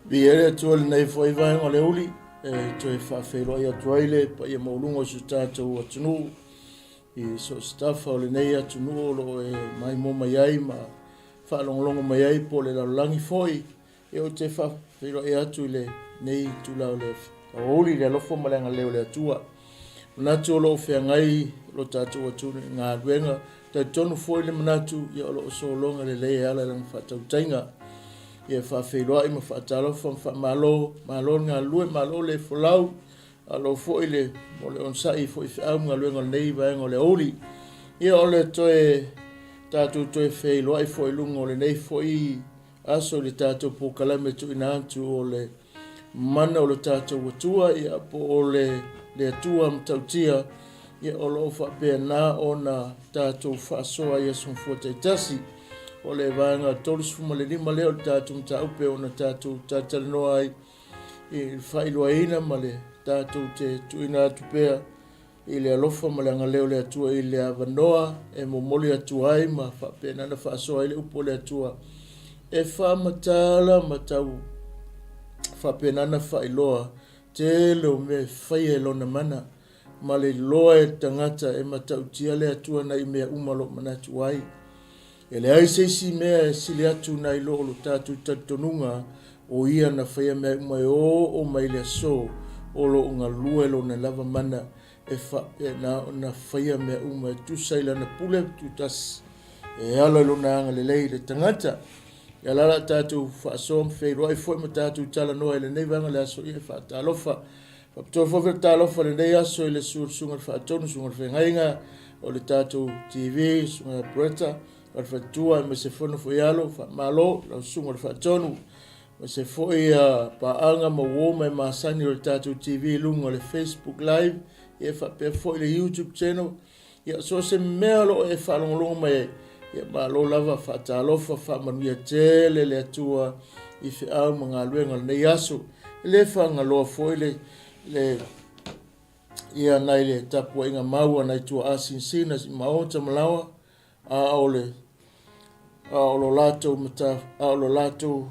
Biere tu le nei foi vai o le uli tu e fa felo ia toile pa ia maulungo su tatou atunu i so staff o le nei atunu lo e mai mo mai ai ma fa longo mai ai po le langi foi e o te fa felo ia tu le nei tu la le o uli le lofo malanga leo le atua na tu lo fe ngai lo tatou atunu nga luenga te tonu foi le manatu ia lo so longa le le ala lang fa tau tainga ia fa feiloa i ma fa talo fa malo nga lue malo le folau alo fo ile mo le onsa i fo i fa nga lue ngol nei va ngol le oli ia ole toe tatu toe feiloa i fo i lungo le nei fo i aso le tatu po kalame tu ina tu ole mana o le tatu watua ia po ole le tua mtautia ia olo fa pe na ona tatu fa soa ia son fo te tasi o le vanga tolus fuma le lima leo tātou ta upe o na tātou tātala noa ai i whailoa ina ma le tātou te tuina atupea i le alofa ma le anga leo le atua i le avanoa e momoli atua ai ma whapena na whaasoa i le upo le atua e whamatala ma tau whapena na whailoa te leo me whai e lona mana ma le loa e tangata e matau tia le atua na i mea umalo manatu ai e le ai seisi mea e sili atu na ilo lo tatu tatonunga o ia na whaia mea umai o mai le so o lo unga lue lo na lava mana e na whaia mea umai tu saila na pule tu tas e ala lo na anga le lei le tangata e alala tatu whaasom whairoa i fwoi ma tatu tala noa ele nei vanga le aso i e whaatalofa Patoa fofel talofa le nei aso i le sunga whaatonu sunga whengainga o le tatu TV sunga Bretta al fatua me se fono foi alo fa malo la sunga fa tonu me se foi pa anga mo wo me ma sani o tatu TV lungo le Facebook live e fa pe foi le YouTube channel ya so se melo e fa longo me ya malo lava fa talo fa manu tele le tua i fe au manga luenga le yaso le fa ngalo foi le ia nai le tapu inga maua nai tua asin sina maota malawa a ole o lo lato mata o lo lato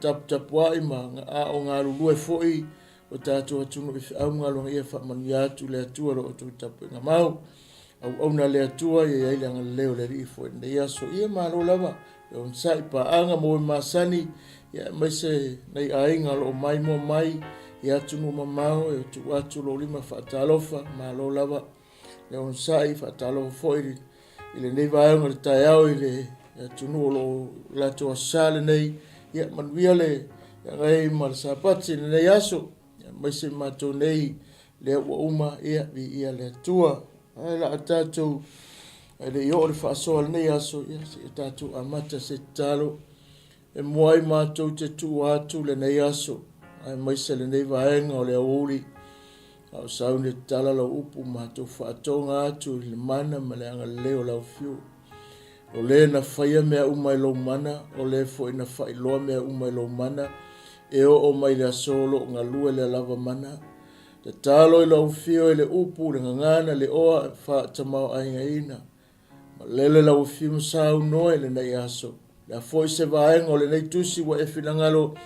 tap wa ima a o nga lu e foi o tato atu no a nga lo ia fa mania tu le atu ro tu tap nga mau au na le atu ia ia nga leo le ri foi ne ia so ia ma lo lava o sai pa anga mo masani ia mai se nei ainga lo mai mo mai ia tu no mamao e tu atu lo lima fa talofa ma lo lava le on sai fa talo foi ile nei va nga taiao ile ya tunu lo la to sale nei ya manuia le ya ngai mal sapati le yaso ya mai se mato nei le uma ia le tua la tatu le yo le fa so nei yaso ya se tatu amata se talo e moi mato te tu atu le nei yaso ai mai se le nei vaenga o le uri au saune tala lo upu mato fa tonga atu le mana male anga leo la fiu o le na whaia mea umai lo mana, o le fo ina whai loa mea umai lo mana, e o mai le asolo ngā lua le lava mana. Te talo i lau fio i le upu, le ngangana le oa wha tamau ainga ina. Ma lele lau fio msau noe le nei aso. Le fo i se vaenga o le nei tusi wa e finangalo,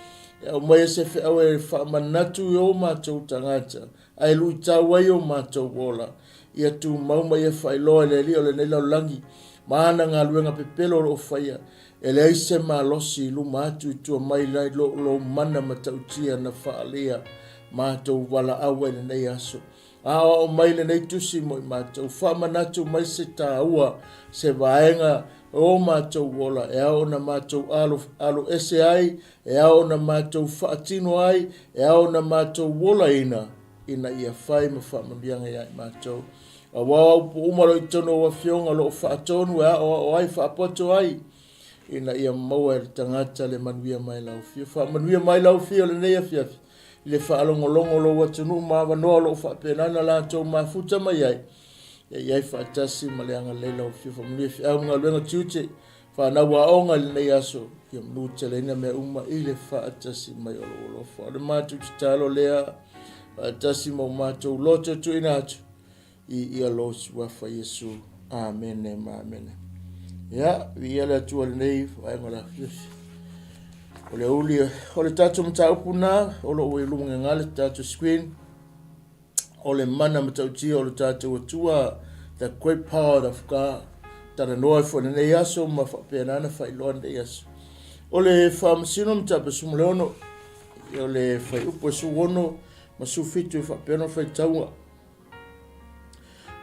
e o mai se fe au e wha manatu i o mātou tangata, ai lui tawai o mātou wola. Ia tu maumai e whai loa le li o le nei lau langi, mana ngā luenga pepelo o whaia, e le aise mā losi lu mātu i tua mai lai lo mana matautia na whaalea mātou wala awa le nei aso. Awa o mai le nei tusi mo i mātou, whamanatu mai se tā ua se vaenga o mātou wola, e ao na mātou alo ese ai, e ao na mātou whaatino ai, e ao na mātou wola ina ia whai ma whamanianga ia i mātou. A wau po umaro i tono wa fionga lo whaatonu e o ai whaapoto ai. Ina ia maua e tangata le manuia mai lau fio. Manuia mai lau fio le neia fiafi. Le whaalongolongo lo watunu ma wanoa lo whaapenana la tau ma futa mai ai. Ia iai whaatasi ma le anga le lau fio. Manuia fi au ngā luenga tiute. Whanau a onga le nei aso. Ia mnuta le ina mea uma i le whaatasi mai o lo lofa. O le mātu talo lea. Whaatasi ma o mātou loto tu ina atu. Ia los wafa Yesu. Amen. Amen. Ya, ia le tua nei, vai ngala. O le uli, o le tātou mta upuna, o lo ue lunga ngale tātou screen, o le mana mta utia o le tātou atua, the great power of God, tara noa fo ne yaso ma fa penana fa iloa ne yaso. O le whamasino mta pasum leono, o le whai upo su wono, ma su fitu fa pena fa taunga.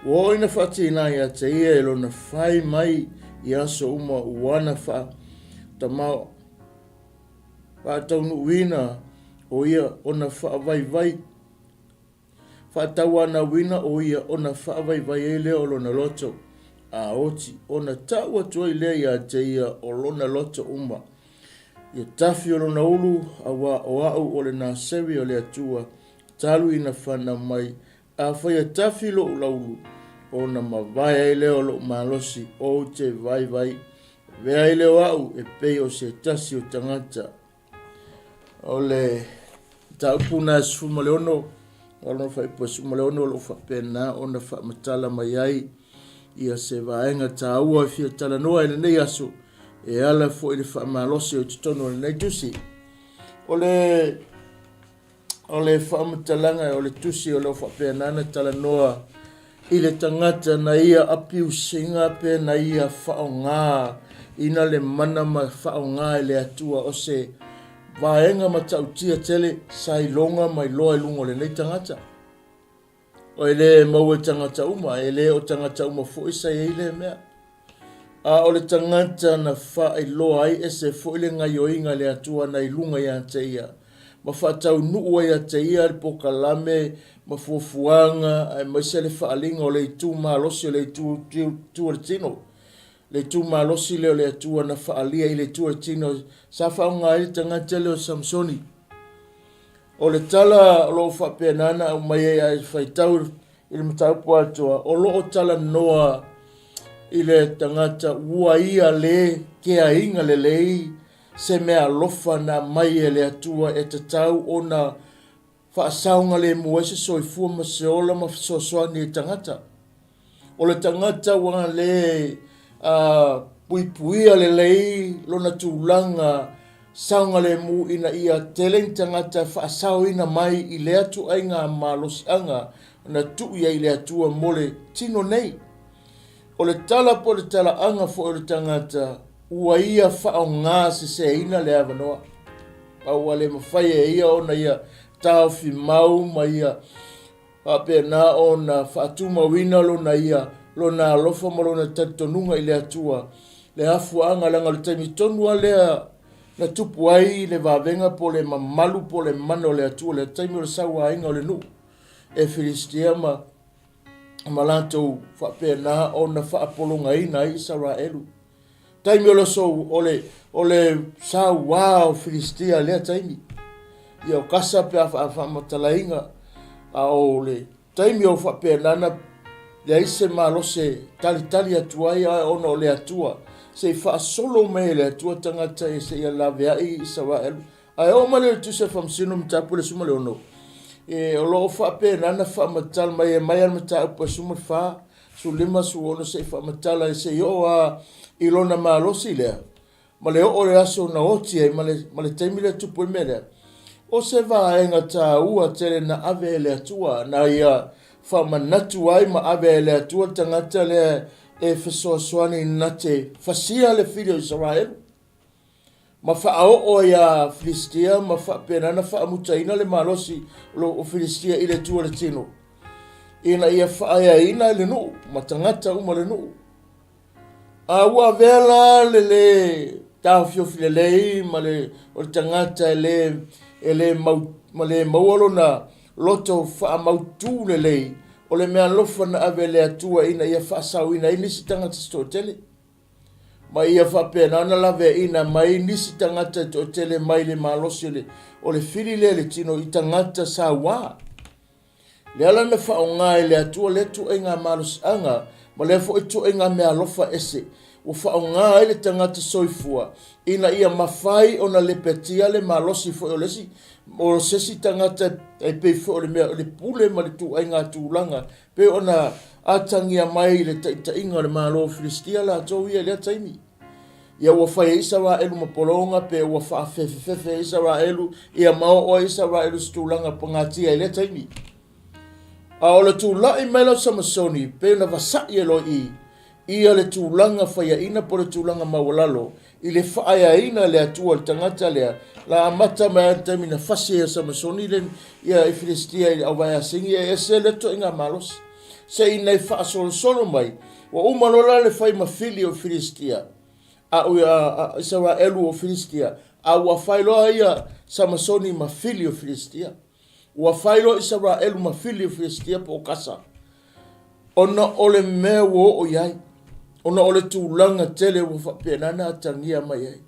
O ina fa tina ia te ia ilo na whai mai i aso uma uana fa tamao. Fa taunu wina o ia ona fa vai vai. Fa tawana wina o ia ona fa vai vai e leo lo na loto. A oti ona taua tuai lea ia te ia o lona loto uma. Ia tafi o lona ulu awa o au o le na sewi o le atua. Talu ina whana mai. A whaia tafi lo ulaulu. O na mawai e leo lo malosi o te vai vai. Vea i leo au e pei o se tasi o tangata. O le taupuna sufuma leono. O na whaipa sufuma leono lo whapena o na whamatala mai ai. Ia se vaenga taua fia tala noa e nei aso. E ala fo i le whamalosi o tutono le nei tusi. O le whamatalanga o le tusi o le whapenana tala noa. I le tangata na ia apiu singa pe na ia whao ngā. Ina le mana ma whao ngā e le atua o se vaenga ma tautia tele sai longa mai loa lungo le nei tangata. O ele maua tangata uma, ele o tangata uma fo isa e ile mea. A o le tangata na wha i loa ai e se fo ile ngai o inga le atua na ilunga ia te ia. Ma whatau nuu ia te ia le poka lame, ma fuafuanga, ai maise le whaalinga o le itu malosi o le itu le tino. Le itu malosi leo le atua na whaalia i le itu le tino. Sa whaunga i tangata leo Samsoni. O le tala o lo whapenana o mai e ai whaitau i le mataupu atua. O lo o tala noa i le tangata ua ia le kea inga le lei se mea lofa na mai e le atua e te tau o na whaasaunga le muese soifua ma se ola ma sosoani e tangata. O le tangata wanga le puipuia le lei lo na tūlanga saunga le mu ina ia teleng tangata whaasau ina mai i le atu ai ngā malosianga na tu ia i le atua mole tino nei. O le tala po le tala anga fo le tangata ua ia whao ngā se ina le avanoa. Aua le mawhai e ia o na ia tau fi mau ma ia ape na o na whaatuma wina lo na ia lo na alofa ma lo na tatonunga i le atua. Le hafu anga langa le taimi tonua lea na tupu ai le vavenga po le mamalu po le mano le atua le taimi o le sawa inga o le nu. E Filistia ma lantou whapena o na whaapolonga ina i Israelu. Taimi o le so o le sawa o Filistia lea taimi. Ia o kasa pe a whamatalainga a o le taimi o whapena na le aise malose tali atuai a ona o le atua. Se fa solo me le tua tangata e se ia lave ai Israel. Ai o male tu se fam sino mtapu le suma le ono. E o lo fa pe nana fa matal mai e mai mta pa suma fa su lima su ono se fa matal se yo a ilona malo sile. Male o le aso na oti e male temile tu po mele. O se va enga ta ua tele na ave le tua na ia fa manatu ai ma ave le tua tangata le e fesoasoani nate fasia le filio Israel. Ma whaao o ia Filistia, ma whapenana whaamutaina le malosi lo o Filistia i le tua le tino. Ina ia whaaya ina le nuu, ma tangata uma le nuu. A ua vela le tau fiofi lei, ma le o le tangata ma le maualo na loto whaamautu le lei. O le mea lofa na ave le atua ina ia whaasau ina nisi tangata sto tele. Ma ia whapena ana lave ina mai nisi tangata to tele mai le malosi o le fili le tino i tangata sa wā. Le ala na whaonga e le atua le tu e ngā malosi anga ma le fo e tu e ngā mea lofa ese. O whaonga e le tangata soifua ina ia mawhai o na le petia le malosi fo o lesi. O sesi tangata e pe fo o le mea le pule ma le tu e ngā tūlanga. Pe o na atangia mai le tainga le malo Filistia la tau ia le taimi. ia ua whai Israelu mapolonga pe ua whaafefefefe Israelu ia mao o Israelu stulanga pangatia i le taimi. A o le tūlai mai lau Samasoni pe na vasai elo ia le tūlanga whaia ina po le tūlanga mawalalo i le whaia ina le atua le tangata lea la amata mai antami na whasi e Samasoni le ia i Filistia i au vai asingi e se le to inga malos se ina i whaasolo solo mai wa umalola le whai mawhili o Filistia a ua Israelu o Filistia a ua whailoa ia Samasoni mawhili o Filistia ua whailo Israelu mawhili o Filistia po kasa ona ole mea wo o iai ona ole tūlanga tele ua whapenana atangia mai ai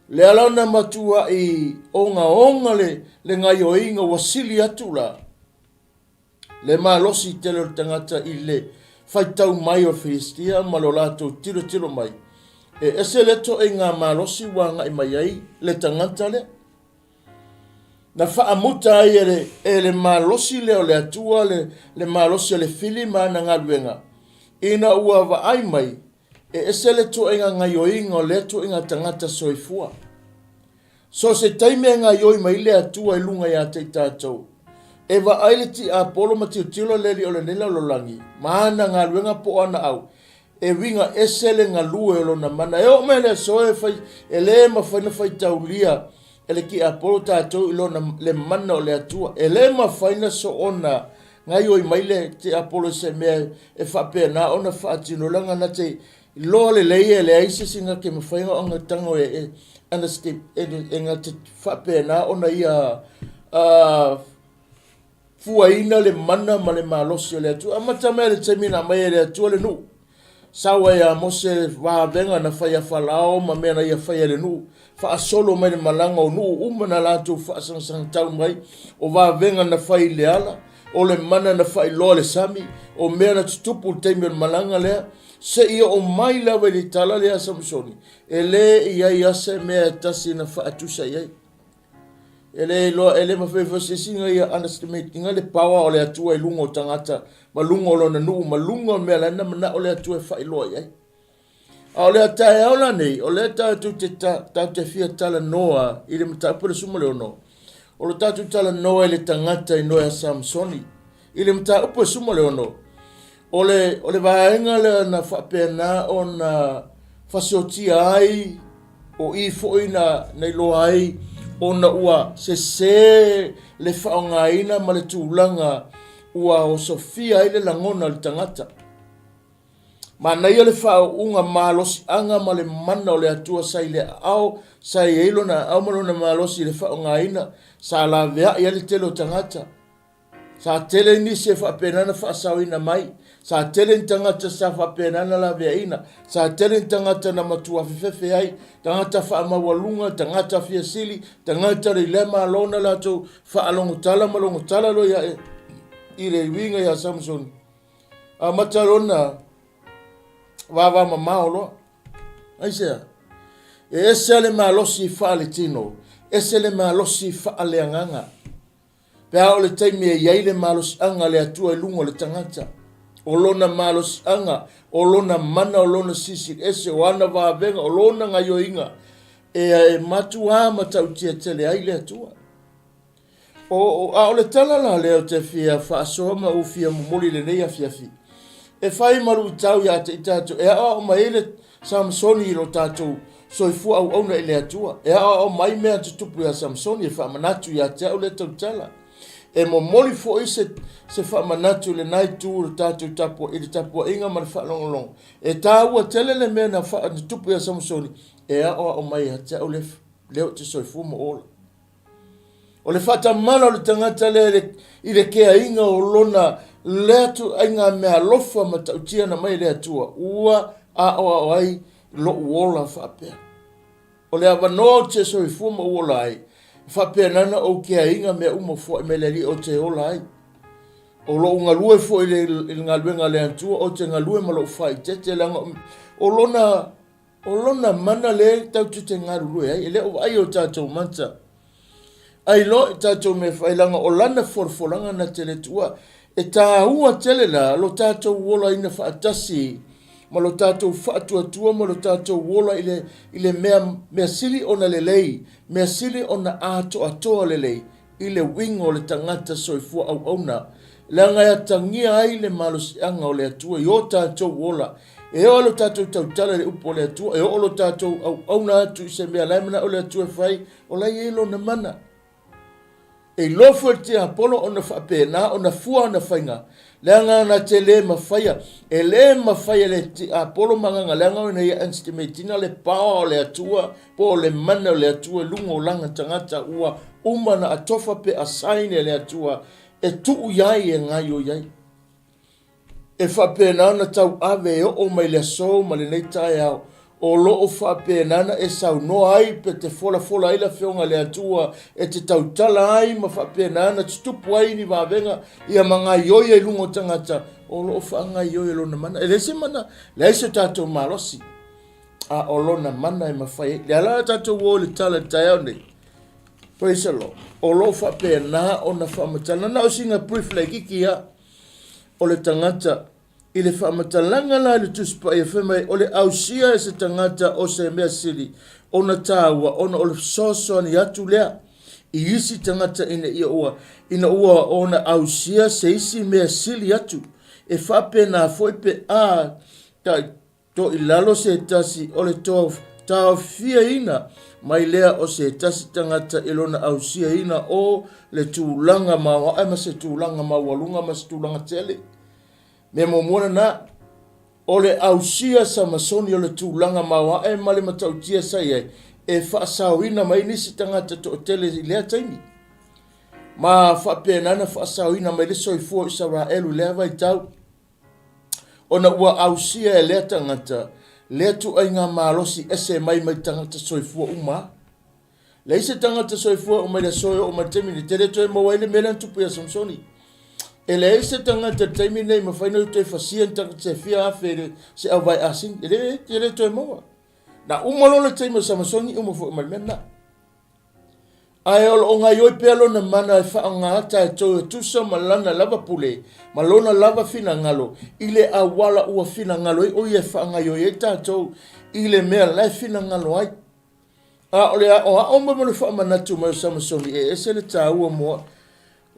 le alana matua i onga le ngai o inga wasili atu la le malosi tele o tangata i le whaitau mai o Filistia ma lo lato tiro mai e ese leto e ngā malosi wa ngai mai ai le tangata le na whaamuta ai e le malosi leo le atua le malosi le fili ma na ngaluenga ina ua wa ai mai e ese leto e ngā ngai o inga o leto e ngā tangata soifua so se taime ngā ioi mai le atua i lunga ia te tātou e wa aile ti a polo ma tilo leli o le nila lolangi maana ngā luenga po ana au e winga esele ngā lue lo na mana e o mele so e fai e le ma fai na fai taulia e le ki a polo tātou ilo na le mana o le atua e le ma fai na so ona ngā ioi mai le ti a polo se mea e whape na ona whaatino langa na te lo le leie le aise singa ke ma fai nga o ngā tango e understand e ngā te whape na ona ia fuaina le mana ma le malosi o le atua amata mea le temina mai e le atua le nu sawa ia mose wavenga na whaia whalao ma mea na ia whaia le nu wha solo mai le malanga o nu umana lato wha sang tau mai o wavenga na whai le ala o le mana na whai loa le sami o mea na tutupu le teimi o le malanga lea se ia o mai lawa li tala lea Samsoni e le ia ia se mea tasi na wha atusa iai ele ma fe se singa ia underestimating le power o le atua i lunga o tangata ma lunga o lona nuu ma lunga me la na mana o le atua fa ilo ai o le atai o la nei o le ta tu te fia tala noa i le mata pole sumo le ono o le ta tu tala noa i le tangata i noa Samsoni i le mata pole sumo le ono o le vaenga le na fa pena ona fasotia ai o i foina nei lo ai ona ua se le whaongaina ma le tūlanga ua o Sofia i le langona le tangata. Ma nei le whaonga malosi anga ma le mana o le atua sai le au, sai eilo na au malona malosi le whaongaina, sa la vea i le telo tangata. Sa tele ni se whapenana whaasawina mai, sa tele tangata sa whapenana la vea ina, sa tele tangata na matua fefefe ai, tangata whaamawalunga, tangata fia sili, tangata le lema lona la tau whaalongutala malongutala lo ia i le winga ya Samson. A matarona wawa mamao lo. Aisea. E ese le malosi whaale tino, ese le malosi whaale anganga. Pea o le taimi e iai le malos anga le atua i lungo le tangata. O lona malos anga, o lona mana, o lona sisi, ese o ana vavenga, o lona ngayo inga. E matua matau tia tele ai le atua. O le talala leo te fia whaasoma o fia mumoli le neia fia fi. E whai maru tau ia te itato, e a o maile Samsoni i lo tatou, so i fua au auna i le atua. E a o mai mea tutupu ia Samsoni, e wha manatu ia te au le tau tala. E mo moli fo i se whaamanatu le nai tū le tātou tapua i le tapua inga ma le whaalongolong. E tā ua tele le mea na tupu ia Samsoni, e a o mai ha te au leo te soifu mo ola. O le whata mana o le tangata i le kea inga o lona lea tu inga mea lofa ma tautia na mai lea tua. Ua a o ai lo uola whapea. O le awanoa te soifu mo ola ai. Whapea nana o kia inga mea umo fo me le li o te ola ai. O lo unga lue fo i le ngaluenga le antua o te ngalue ma lo whai te langa. O lona mana le tau te ngaru lue ai. Ele o ai o tātou manta. Ai lo tātou me whailanga o lana forfolanga na tele tua. E tā hua tele la lo tātou wola ina whaatasi ma lo tātou whaatuatua, ma lo tātou wola i le mea sili o na lelei, mea sili o na atoa lelei, i le winga o le tangata soifua au auna, le ngai tangia ai le malosianga o le atua, i o tātou wola, e o lo tātou tautala le upo le atua, e o lo tātou au auna atu i se mea laimana o le atua whai, o lai e lo na mana. E lofo e te apolo o na whapena, o na fua o na whainga, leanga na te le mawhaia, e le mawhaia le te apolo manganga, leanga o na ia estimatina le pao o le atua, po o le mana o le atua, lunga o langa tangata ua, umana atofa pe asaine le atua, e tuu iai e ngai o iai. E whapena na tau ave o mai le so, ma le nei tae au, o lo o whapenana e sau no ai pe te fola ai la whionga le atua e te tautala ai ma whapenana te tupu ai ni wawenga ia mga ioi e lungo tangata o lo o whaanga ioi e lona mana e lese mana le se tātou malosi a o lona mana e mawhai le ala tātou o le tala tae au nei praise the Lord o lo whapena o na whamatana na o singa brief le kikia o le tangata i le whamatalanga la le tuspa i whemai o le ausia e se tangata o se mea sili o na tāua o na o le soso ni atu lea i isi tangata ina ina ua o na ausia se isi mea sili atu e whape na foipe a to i lalo se tasi o le tau fia ina mai lea o se tasi tangata ilona ausia ina o le tūlanga mawa ai ma se tūlanga mawalunga ma se tūlanga tele me momona na ole ausia sa masoni ole tūlanga mawa e male matautia sai e whaasawina mai nisi tangata to tele i lea taimi. Ma whapenana whaasawina mai le soifua i Saraelu lea vai tau. Ona ua ausia e lea tangata lea tu ai ngā malosi ese mai tangata soifua uma. Le ise tangata soifua umai le soio o matemi ni tere toi mawaile mele tupu ya Samsoni. E le se tangata taimi nei ma whaina u te whasia taka te whia awhere se au vai asing. E le toi maua. Na umalona taima Samsoni umafu umalmena. Ai olo o ngai oi pelo na mana e wha ngata e tau tusa malana lava pule. Malona lava fina ngalo. Ile a wala ua fina ngalo. Oi e wha ngai oi e tātou. Ile mea lai fina ngalo ai. A ole a o a omba manu wha manatu mai Samsoni. E ese le tā ua mua.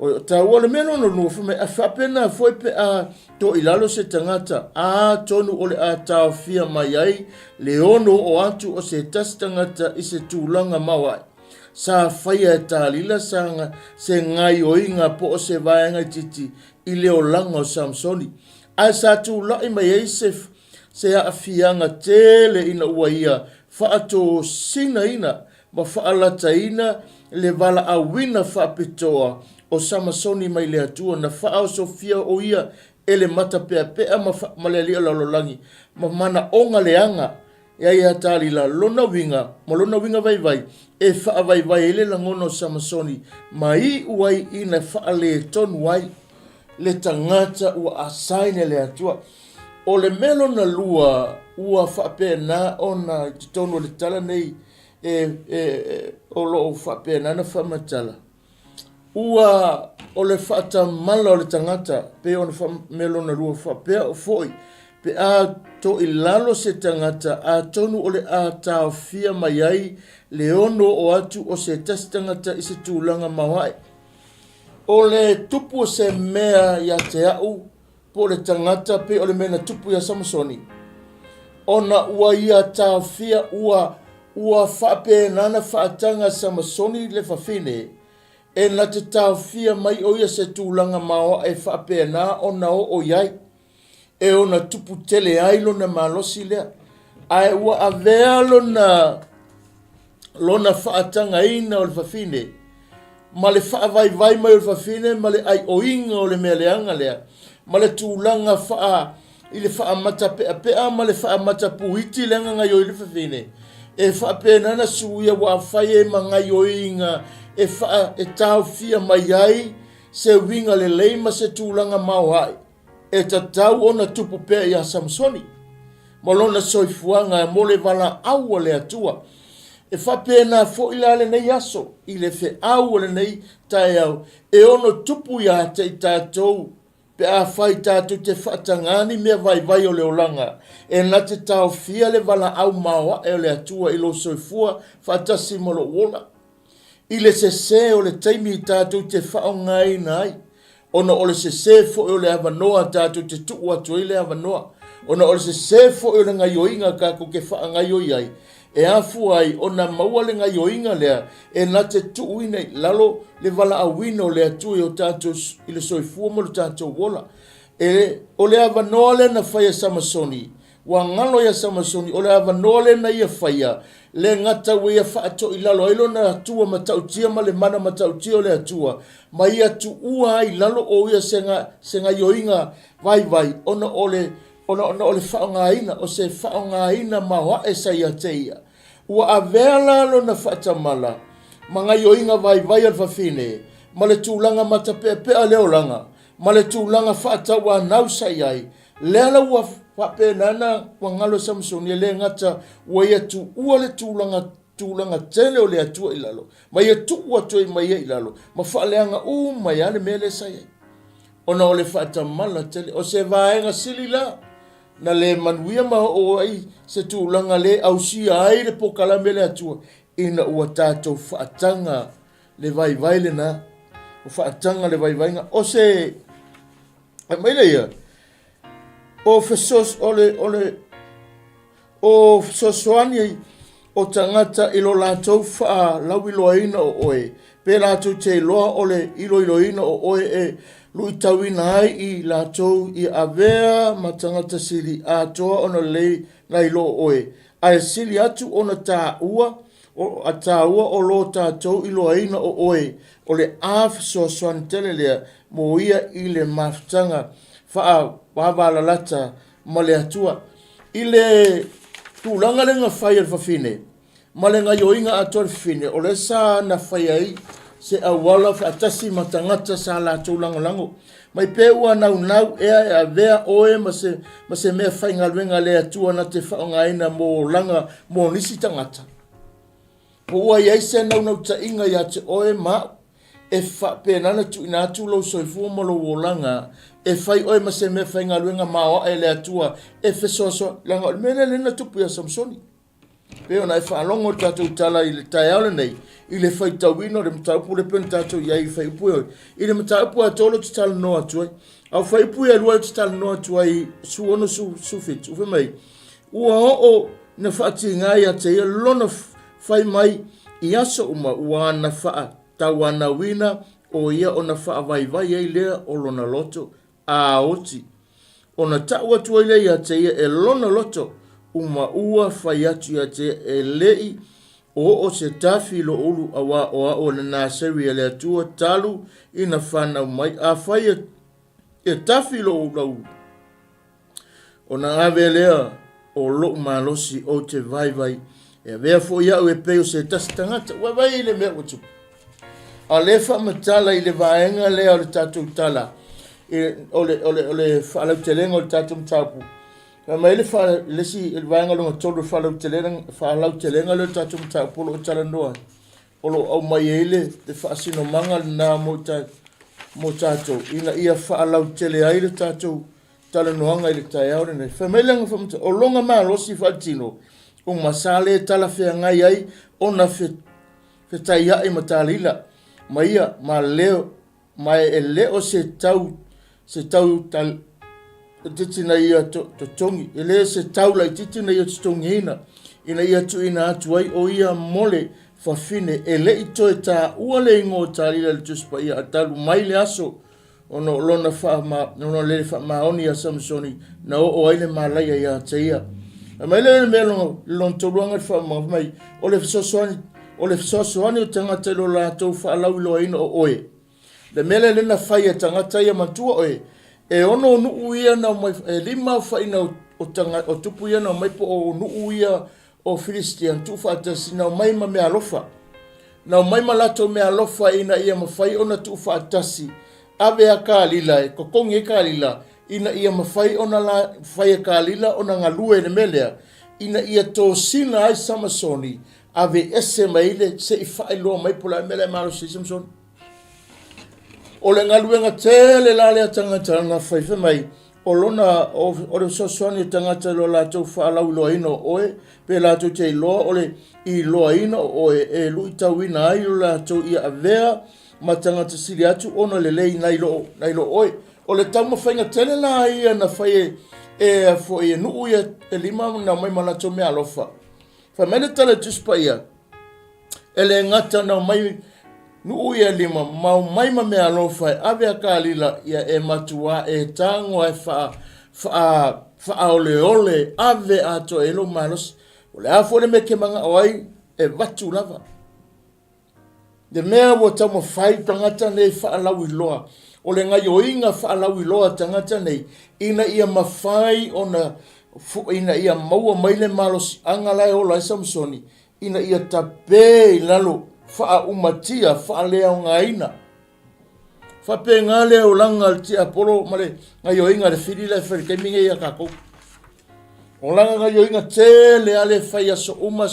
O tāua le meno no nufu me a whapena foi pe a to ilalo se tangata a tonu ole a tāo fia mai ai le ono o atu o se tas tangata i se tūlanga mawai. Sa whaia e tālila sanga se ngai o inga po o se vaenga titi i leo langa o Samsoni. A sa tūlai mai ei se a fianga tele ina ua ia whaato sina ina ma whaalata ina le vala a wina whaapitoa o Samsoni mai le atua na whaao Sofia o ia ele mata pea pea ma le alia lalolangi ma mana onga leanga ia ia tali la lona winga ma lona winga vai vai e wha vai vai ele langono Samsoni mai uai ina wha le tonu wai le tangata ua asaine le atua o le melo na lua ua wha pea na ona tonu le tala nei o lo wha pea na wha matala ua o le whaata mala o le tangata pe o le melo na lua wha pea o foi pe a to i lalo se tangata a tonu o le a tau fia mai ai le ono o atu o se tasi tangata i se tūlanga mawai o le tupu o se mea ia te au po le tangata pe o le mena tupu ia Samsoni ona ua ia tau fia ua whape nana whaatanga Samsoni le whawhine e na te tau fia mai o ia se tūlanga mawa e whape na o na o iai. E o na tupu tele ailo na malosi lea. Ai ua avea lona whaatanga ina o le whawhine. Ma le whaavai vai mai o le whawhine, ma le ai oinga o le mea leanga lea. Ma le tūlanga i le whaamata pea pea, ma le whaamata puhiti leanga ngai o i le whawhine. E whape nana suia wa whai e ma ngai oinga e tau fia mai ai se winga le leima se tūlanga mauhai. E ta tau ona tupu pea ia Samsoni. Malona soifuanga e mole vala aua le atua. E whape na fo ila le nei aso. I le fe aua le nei tae au. E ono tupu ia te i tātou pe a fai tātou te whaatangani mea vai o leolanga. E na te tau fia le wala au mawa e o le atua ilo soifua whaatasi mo lo wola. I le se o le taimi i tātou te whaongai nai. Ona o le se fo o le avanoa tātou te tuu atu i le avanoa. Ona o le se fo o le ngaioinga ka ko ke whaangai o iai. E afu ai ona maua le ngaioinga lea e na te tuu nei lalo le wala awino le atu i o tātou i le soifua mo le tātou wola. E o le avanoa le na whaia Samasoni. Wa ngalo ya Samasoni o le avanoa le na ia whaia. Le ngata wea whaato i lalo ilo na atua matautia ma le mana matautia o le atua. Ma ia tu ua ai lalo o ia senga yoinga vai ona ole whaongaina o se whaongaina mawa e sa ia teia. Ua avea lalo na whaatamala ma yoinga vai al whawhine ma le tūlanga matapepea leolanga ma le tūlanga whaatawa nau sa iai. Lea ua whapenana wa ngalo Samasoni le ngata wa ia tu ua le tūlanga tele o le atua i lalo. Ma ia tu ua toi ma ia i lalo. Ma whaaleanga ma ia le mele sa iai. Ona o le whaatamala tele o se vaenga sili la. Na le manuia ma o ai se tūlanga le au si ai le pokala mele atua. Ina ua tātou whaatanga le vai le na. O whaatanga le vai nga. O se... Maile ia. O fesos o sosoani o tangata ilo lātou wha lauiloaina o oe. Pe lātou te loa o le iloiloina o oe e lui tauina ai i lātou i avea ma tangata sili atoa ona lei na ilo oe. Ai sili atu ona tā ua o lo tātou iloaina o oe. O le af sosoani tele lea mo ia i le maftanga wha wawalalata ma le atua. I le tūlanga le ngā whai al whawhine. Ma le ngā yoinga atua al whawhine. O le sā na whai ai se awala whaatasi ma tangata sā la tūlanga lango. Mai pe ua nau ea e a vea oe ma se mea whai ngalwenga le atua na te whaongaina mo langa mo nisi tangata. Po ua iai se nau ta inga ia te oe ma e whapenana tu ina atu lau soifua mo lo wolanga. E fai oi ma se me fai ngā luenga maoa e le atua e fesoso langa o mene lena tupu ya Samsoni. Peo na e whaalongo tātou tala i le tai aole nei i le fai tauino le mataupu le pene tātou iai i fai upu oi. I le mataupu a tolo te tala noa tuai. Au fai upu e lua te tala noa tuai su ono su fit. Uwe mai. Ua o na whaati ngai a te ia lona fai mai i aso uma ua na wha tau ana wina o ia o na wha vai ei lea o lona loto. A oti. Ona taua tuaile ia te ia e lona loto uma ua whai atu ia te e lei o se tafi lo ulu awa o na naseri le atua talu ina whanau mai a whai e tafi lo ulu. Ona ave lea o lo malosi o te vai e vea fo ia ue peo se tasi tangata vai le mea utu. A le wha matala i le vaenga lea o le tatou tala. Ole whalau te lenga o le tātou mtaupu. Ma ele lesi il vaenga longa tolu whalau te lenga le tātou mtaupu lo tala noa. Olo au mai ele te whaasino manga na mo tātou. Ina ia whaalau te le ai le tātou tala noanga i le tai aure nei. Whamailenga whamata o longa maa losi whaatino. O masale tala whea ngai ai o na whetai ai matalila. Ma ia ma leo mai e leo se tau tal titina ia to tongi ele se tau lai titina ia tongi ina ia tu ina atu ai o ia mole fa fine ele ito ta uale ngo tali le tuspa ia atalu mai le aso ono lona fa ma ono le fa ma oni a Samsoni na o ile malaya ia tia mai le melo lon toluanga fa ma mai o le sosoani o tangata lo la tau fa lau lo ina o oe. Le mele lena whai tangata ia matua oe. E ono nuu ia na mai lima whai na o tupu ia na mai po o nuu ia o Filistian tu whaatasi na mai ma mea lofa. Na mai ma lato mea lofa ina ia ma whai ona tu whaatasi. Ave a ka lila e kokongi e ka lila. Ina ia ma whai ona la whai a ka lila ona ngā lue ne melea. Ina ia tō sina ai Samasoni. Ave ese maile se I whai loa mai pola melea maro si Samsoni. o le ngaluenga tele la le tangata nga fai mai o lona o le sosoani tangata lo la tau whaalau loa ino oe pe la tau te loa o le i loa ino oe e lui tauina ai lo la tau ia avea ma tangata siri atu ono le lei nai lo oe o le tau mawhainga tele la ia na whai e fo e nuu ia e lima na mai mana tau mea alofa fa mene tala tuspa ia e le ngata na mai nuu ia lima mau mai ma mea alofa ave a kalila ia e matua e tango e fa ole ave ato e lo malos o le afo le me ke manga oai e watu lava de mea wo tamo fai tangata nei fa lau iloa o le ngai oinga fa lau iloa tangata nei ina ia mafai ona ina ia maua maile malos angala o la Samsoni ina ia tape lalo fa umatia fa lea ngaina fa pe ngale o langa ti apolo male ngai oinga le fidile fer ke minge ia kako o langa ngai oinga tele ale fa ia so uma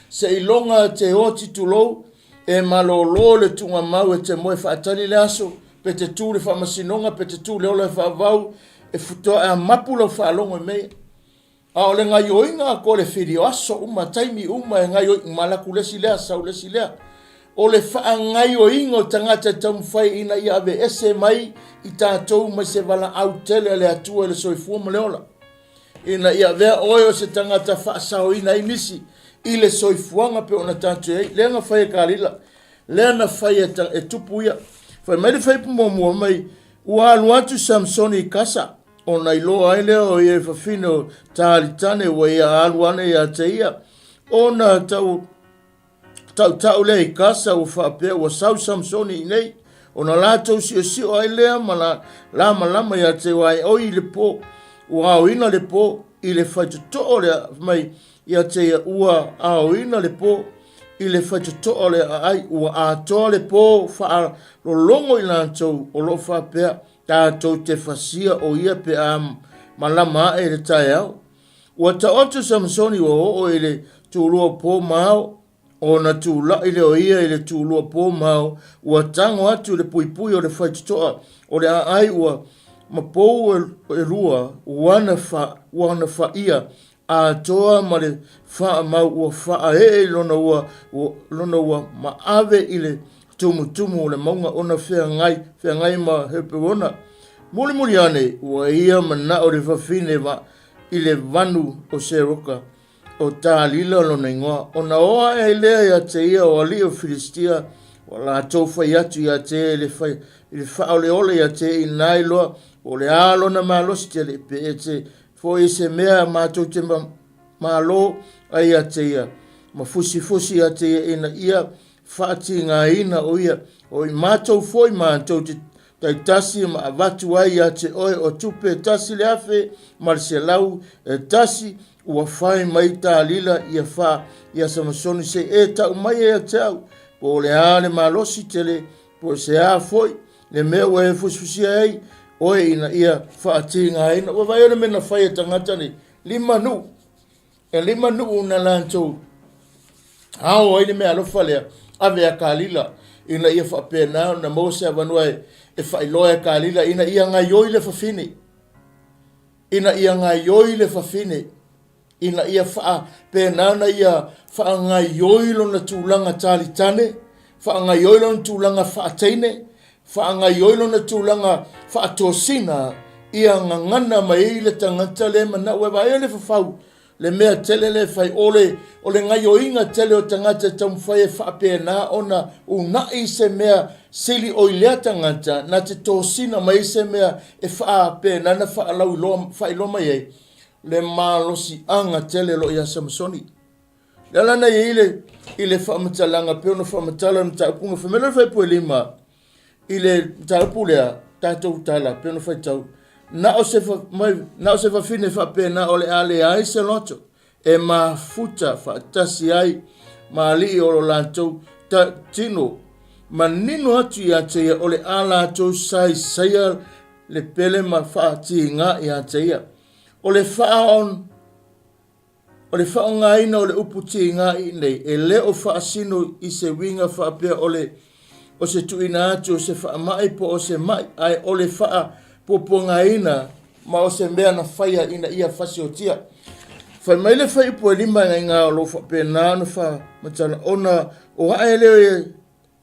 se ilonga te oti tulo e malolo le tunga mau e te moe whaatani le aso, pe te tū le whamasinonga, pe te tū le ola e whaavau, e futoa e a mapu lau whaalongo e mea. A o le ngai oinga a ko le whiri o aso uma, taimi uma e ngai oinga malaku lesi lea, sau lesi lea. O le wha ngai oinga o tangata taumwhai ina ia ave ese mai, i tātou mai se wala au tele le atua e le soifua ma le ola. Ina ia vea oio se tangata wha sao ina inisi, i le soifuanga pe ona tātou ei, lea nga whai e kālila, lea na whai e tupu ia. Whai mai le whai pumomua mai, ua alu atu Samsoni i kasa, o nei loa ai lea o ia whawhino tāritane wa ia alu ane ia te ia, o na tau lea i kasa o whapea, ua sau Samsoni i nei, o na lātou si o ai lea, ma la lama ia te wai, o i le po, ua au ina le po, i le whai tuto lea mai, ia te ua au ina le po i le whaitotoa le ai ua atoa le po wha lo longo i lantou o lo whapea tātou te whasia o ia pe a malama e le tae au. Ua ta oto Samsoni o i le tūlua po mao o na tūla i le o ia i le tūlua po mao ua tango atu le puipui o le whaitotoa o le ai ua mapou e rua wana wha ia a toa ma le wha mau ua wha e lona ua ma ave i le tumu o le maunga ona whea ngai ma hepe wana. Muli ane ua ia mana o le whawhine i le vanu o Seroka o tā lila lona ingoa. O na oa e lea ia te ia o ali o Filistia o la tau whai atu ia te i le wha o le ole ia te i nailoa o le alona malosi te le pe e te fo i se mea mātou te malo ai a te ia. Ma fusi a te ia ina ia whaati ngā ina o ia. O i mātou fo i mātou te taitasi ma avatu ai a te oe o tupe tasi le afe ma le se lau e tasi ua whai mai tā lila ia wha ia Samsoni se e tau mai e a te au. Po le ale malosi tele po se a foi le mea ua e fusi ai oe ina ia whaati ngā ina. Ua vai ane mena whai e tangata ni lima nu na lantou. Hao aine mea alofa lea ave a kālila ina ia whapena na mose a vanua e whailoa e kālila ina ia ngā ioi le whawhine. Ina ia whapena na ia wha ngā ioi lo na tūlanga tāritane, wha ngā ioi lo na tūlanga whaateine, wha ngā ioi lo na tūlanga whaatosina ia ngana mai le tangata le mana ue vai le whawhau. Le mea tele le whai ole ngai o inga tele o tangata tamu whai e whapena ona unai se mea sili o ilea tangata na te tōsina mai se mea e whapena na whailoa mai ei. Le malosi anga tele lo ia Samsoni. Le lana i le whamatalanga peo na whamatala na taupunga whamela whai pue lima i le taupu lea tātou tala peo na whai tau. Na o se whawhine whapena o le ale ai se loto e mafuta whaatasi ai ma li o lo lantou tino ma nino atu i ateia o le alatou saia le pele ma whaati ngā i ateia o le whaongaina o le uputi ngā i nei e le o whaasino i se winga whapea o le o se tuina atu o se wha mai po o se mai ai o le wha poponga ina ma o se mea na whaia ina ia whasi o tia. Whai mai le whai po lima ngai ngā o lo wha pēnā na wha matana ona o hae leo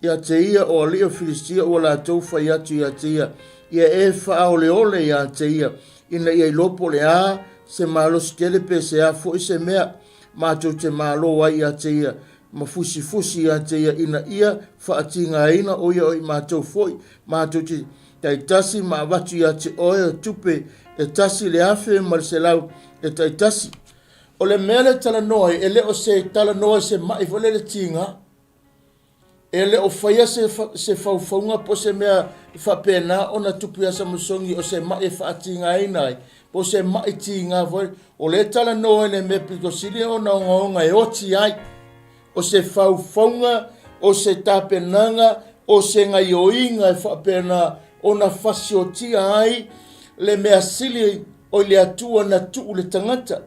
ia te ia o leo Filistia o la tau whai atu ia te ia e wha o le ole ia te ia ina ia ilopo le a se malo skele pe se a fo i se mea mātou te malo wai ia te ia ma fusi ia te ia ina ia whaatinga ina o ia o i mātou foi mātou te taitasi ma watu ia te oe tupe e tasi le afe ma se lau e taitasi o le mele tala noa e le o se tala noa se mai vole le tinga e le o whaia se whauwhaunga po se mea whapena o na tupu asa musongi o se mai whaatinga inai po se mai tinga voi o le tala noa le me piko sili o na onga e oti ai o se whauwhaunga o se tapenanga o se ngai oinga e whapena o na whasiotia ai le mea sili o le atua na tuu le tangata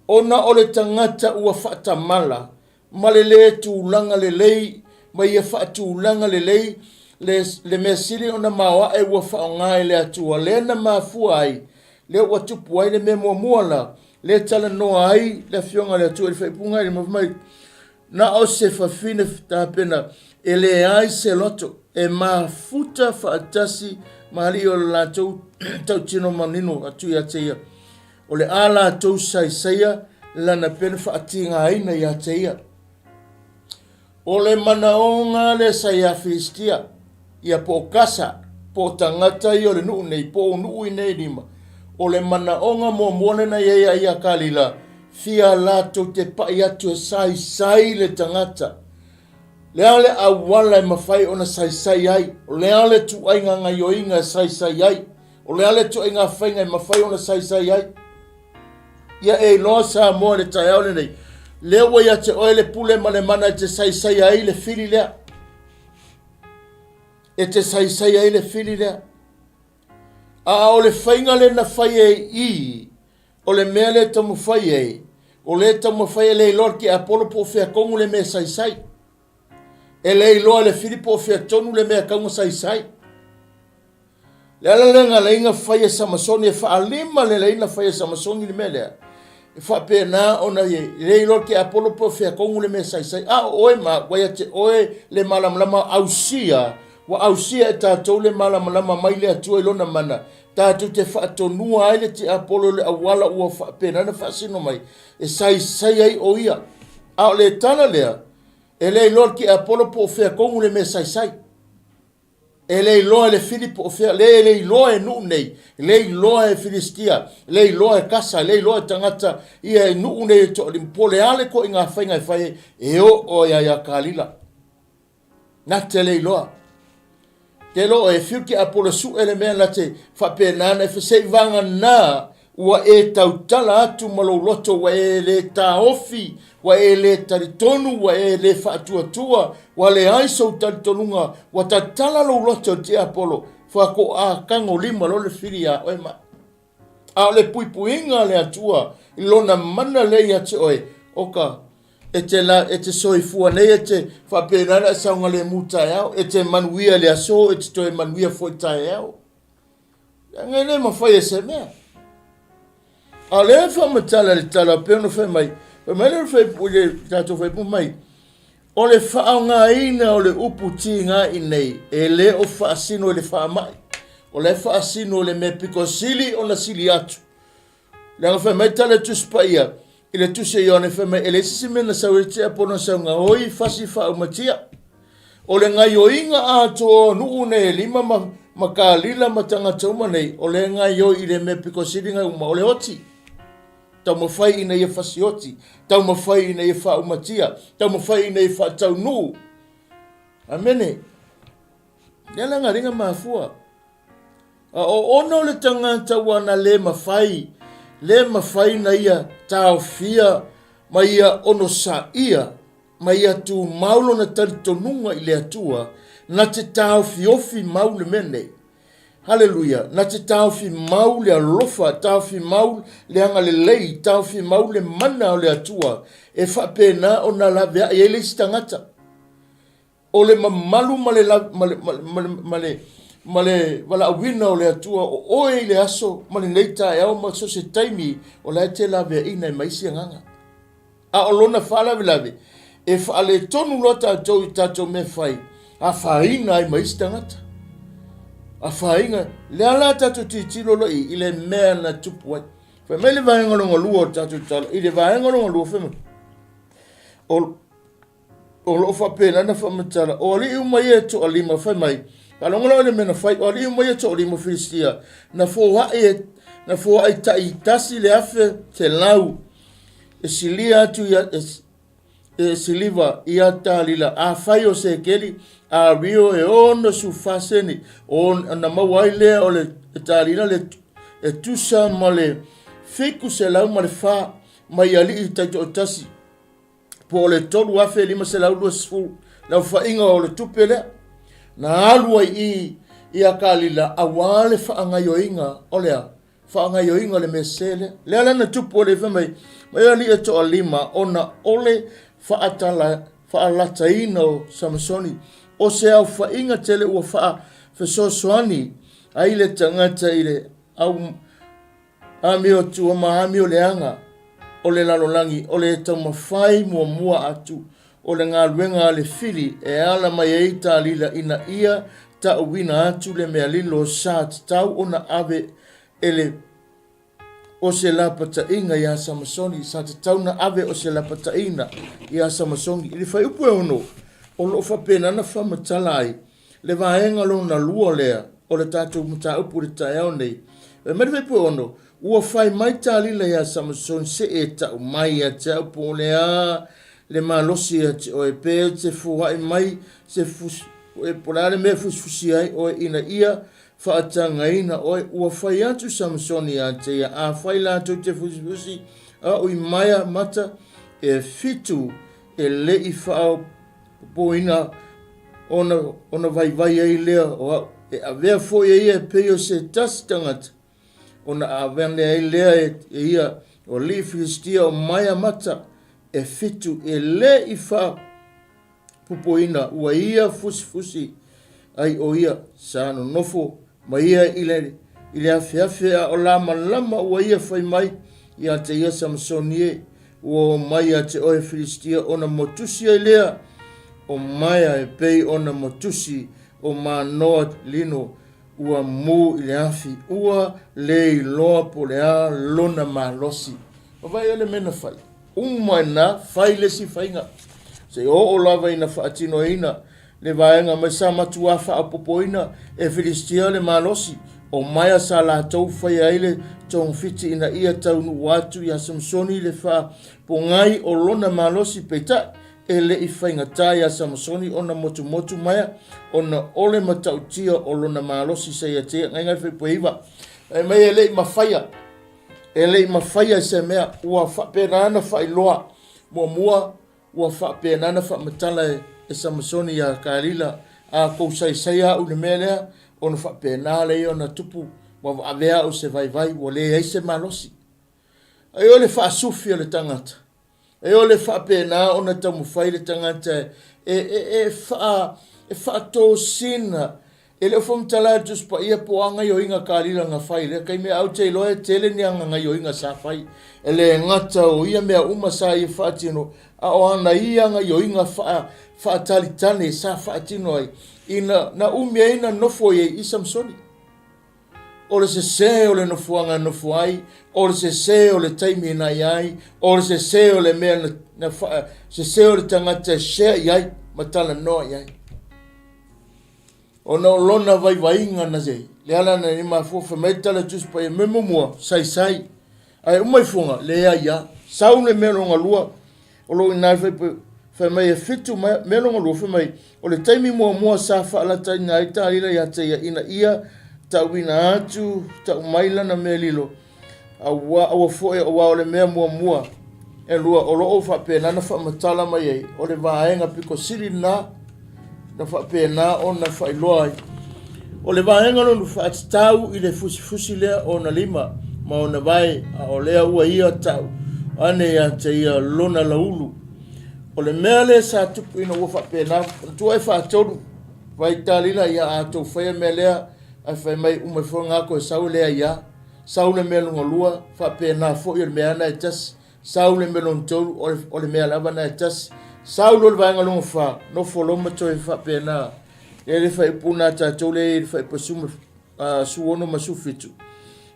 ona o le tangata ua whaatamala ma le tūlanga le lei ma ia whaatūlanga le lei le mea siri ona mawa e ua whaongai le atua le na mafua ai le ua tupu ai le mea muamuala le tala noa ai le fionga le atua le whaipunga ai le mawamai na o se whawhine tāpena e le ai se loto e mafuta whaatasi mahali o la tau tino manino atu ia te ia o le ala tau saisaia lana pena whaatinga aina ia te ia. O le manaonga le saia Filistia ia po kasa po tangata i o le nuu nei po nuu i nei lima. O le manaonga mo muone na ia kalila fia lato te pai atu e sai le tangata. Le ale awala e mawhai o na sai ai. O le ale tu ainga ngaioinga sai ai. O le ale tu ainga whainga e mawhai o na sai ai. Ia e loa sa moa le tai aole nei. Lewa ia te oe le pule ma le mana e te sai ai le fili lea. E te sai ai le fili lea. A o le whainga le na whai e i. O le mea le tamu whai e. O le tamu whai e le lor ki Apollo po whea kongu le mea sai. E le loa le fili po whea tonu le mea kongu sai. Le ala lenga le inga whai e Samasoni e whaalima le inga whai e Samasoni le mea lea. E whapena ona ye le lor ki Apollo po whea kongu le mea sai. A oe ma wai te oe le malamalama ausia. Wa ausia e tātou le malamalama mai le atua ilona mana. Tātou te whaatonua ai le te Apollo le awala ua whapena na whaasino mai. E sai ai o ia. A le tana lea. E le lor ki Apollo po whea kongu le mea sai. E le loa le Filipo o whea. Le loa e nuu nei. Le loa e Filistia. Le loa e kasa. Le loa e tangata. Ia e nuu nei to limpo le ale ko inga whainga e whae. E o ia kalila. Nā te le loa. Te lo e whiuki Apollo su ele mea la te whapenana e whasei vanga nā ua e tautala atu malo loto wa e le taofi, wa e le taritonu, wa e le whaatuatua, wa le aisau taritonunga, wa tatala lo loto te Apollo, whako a kango lima lo le whiri a oe ma. A le puipuinga le atua, ilona mana le ia te oe, oka, e te soifua nei e te whapenana e saunga le mutai au, e te manuia le aso, e te toe manuia foi tai au. Ngai nei mawhai e se mea. A le whamatala le tala peono whai mai, mai le whai pule tato whai pu mai, o le whaonga ina o le upu ti ngā i nei, e le o whaasino le whaamai, o le whaasino le me piko sili o na sili atu. Le anga whai mai tala tuspaia, ile tuse yone feme ele sisi mena sawete apona sanga oi fasi fa umatia ole ngai oinga ato nu ne lima makalila matanga toma nei ole ngai yo ile me piko silinga uma ole oti tau mo fai ina ye fasi oti tau mo fai ina ye fa umatia tau mo fai ina ye fa tau nu amene yala ngaringa mafua o ono le tangata wana le mafai na ia tau fia ma ia ono sa ia ma ia tu maulo na taritonunga i le atua na te tau fiofi maule mene haleluya na te tau fi maule alofa tau fi maule le anga le lei tau fi maule mana o le atua e whapena o na la vea i ele stangata o le mamalu male wala wina o le atua o oe le aso male neita e au ma so se taimi o la te la vea ina mai si nganga a o lona fala vilave e fa le tonu lota to i tato me fai a faina ai mai stangata a fainga le ala tato titilo lo i le mea na tupu ai fa mele vaenga longa luo tato talo i le vaenga longa luo fema o lo fa pena na fa matala o li umai e to alima fa mai kalongola le mena fai o li umai e to alima filistia na fo ai tai tasi le afe te lau e silia atu ya e siliva ia talila a fai o se keli a rio e ono su faseni on na mawai le o le talila le e tusa male fiku se lau male fa mai ali i tai o tasi po le tolu afe lima se lau sfu lau fa inga o le tupele na alua i a kalila awale fa angayo inga o lea fa angayo inga le mesele le ala na tupu o le fa mai ali e to alima ona ole fa alata ina o Samsoni o se au fa inga tele ua fa soani ai le tangata ile au amio tu ma amio le anga o le lalolangi o le tau mawhai mua atu o le ngā luenga le fili e ala mai e ita lila ina ia ta uwina atu le mea lilo sa tau o na ave ele o se lapata inga ia Samsoni sa tau na ave o se lapata ina ia Samsoni ili fai upu e ono o lo fa pena na fa matalai le vaenga lo na lua lea o le tatu muta upu le tae nei e meriwe pu ono ua fai mai talila ia Samsoni se e tau mai a te upu lea le malosi a te oe pe te fuhai mai se e polare me fusi ai o ina ia fa atanga ina o ua fai atu Samsoni a te ia a fai la tu te fusi a ui maia mata e fitu e le i fa poina ona vai ai lea o e avea fo ia pe o se tas tangata ona avea ai lea e ia o li Filistia o maia mata e fitu e le i fa pupoina ua ia fusi ai o ia sa no nofo ma ia ile afe o lama ua ia fai mai ia te ia Samsoni e ua mai a te oe Filistia ona motusi ai lea o maia e pei ona motusi o manoa lino ua mu ile afi ua le iloa po lea lona malosi o vai ele mena fai umana fai le si fainga se o lava ina faatino ina le vaenga mai sa matua fa apopoina e Filistia le malosi o maia sa la tau fai aile tong fiti ina ia tau nu watu ya Samsoni le fa pongai o lona malosi peita e le i fainga tai ya Samsoni ona motu maia ona ole matautia o lona malosi sa ia te ngai fai poiva e mai ele i mawhaia se mea ua whaperana whailoa mua ua whaperana whamatala e Samsoni a Kalila a kousai a ule mea lea ona whaperana lei ona tupu wa avea o se vai ua le eise malosi ai ole whaasufi o le tangata ai ole whaperana ona tamu whai le tangata e whaato sina ele fom tala just pa ia poanga yo inga Kalila nga fai le kai me au te loe tele ni nga yo inga sa fai ele ngata o ia me uma sa i fatino a o ana ia nga yo inga fa talitane sa fatino ai ina na umia ina nofo ye i Samsoni o le se o le nofuanga nofuai o le se o le taimi na yai o le se o le me na se o le tangata se yai matala no yai ona lona vai inga na ze le ala na ni ma fo fa metala just pa me mo sai ai umai funga le ia sau le melo ngalua o lo ina fa mai fitu melo ngalua fa mai o le taimi mo sa fa la tai na ita ia te ina ia ta wina atu ta maila na melilo awa fo e o le me mo e lua o lo fa pena na fa matala mai o le vaenga piko siri na fa pena ona fa iloi o le vaenga no fa tau i le fusi le ona lima ma ona vai o le ua ia tau ane ia te ia lona laulu o le mea le sa tupu ina ua whapena, tua e whaatoru, vai talila ia a tau whaia mea lea, ai whai mai umai whonga ko e sau lea ia, sau le mea lunga lua, whapena fo i le mea na e tas, sau le mea lon tau, o le mea lava na e tas, sau lo le vaenga lunga wha, no wholoma to e whapena, e le whai puna tātou le e le whai pasuma suono masufitu.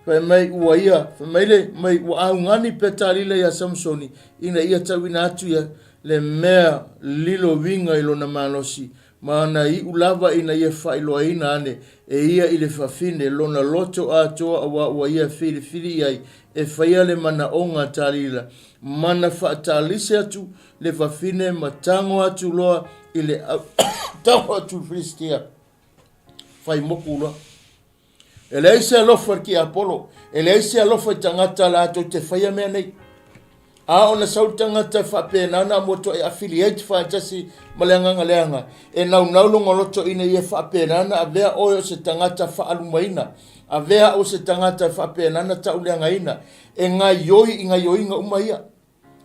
Whai mai ua ia, whai mai le, mai ua aungani pe talila ia Samsoni, ina ia tau ina atu ia, le mea lilo winga ilo na malosi, maana i ulava ina ia whailoa ina ane, e ia i le whawhine, lona loto atoa awa ua ia whiri ai, e whaia le mana onga talila, mana whaatalise atu, le whawhine matango atu loa, i le tango atu Filistia, whai moku loa. E le aise alofa ki Apollo, e le aise alofa tangata la ato te whaia mea nei, a ona sautanga te whapena na moto e affiliate whaatasi maleanga leanga. E nau longa loto ina ia whapena na a vea oio se tangata whaalumaina. A vea o se tangata whapena na tauleanga ina. E ngai yoi nga umaia.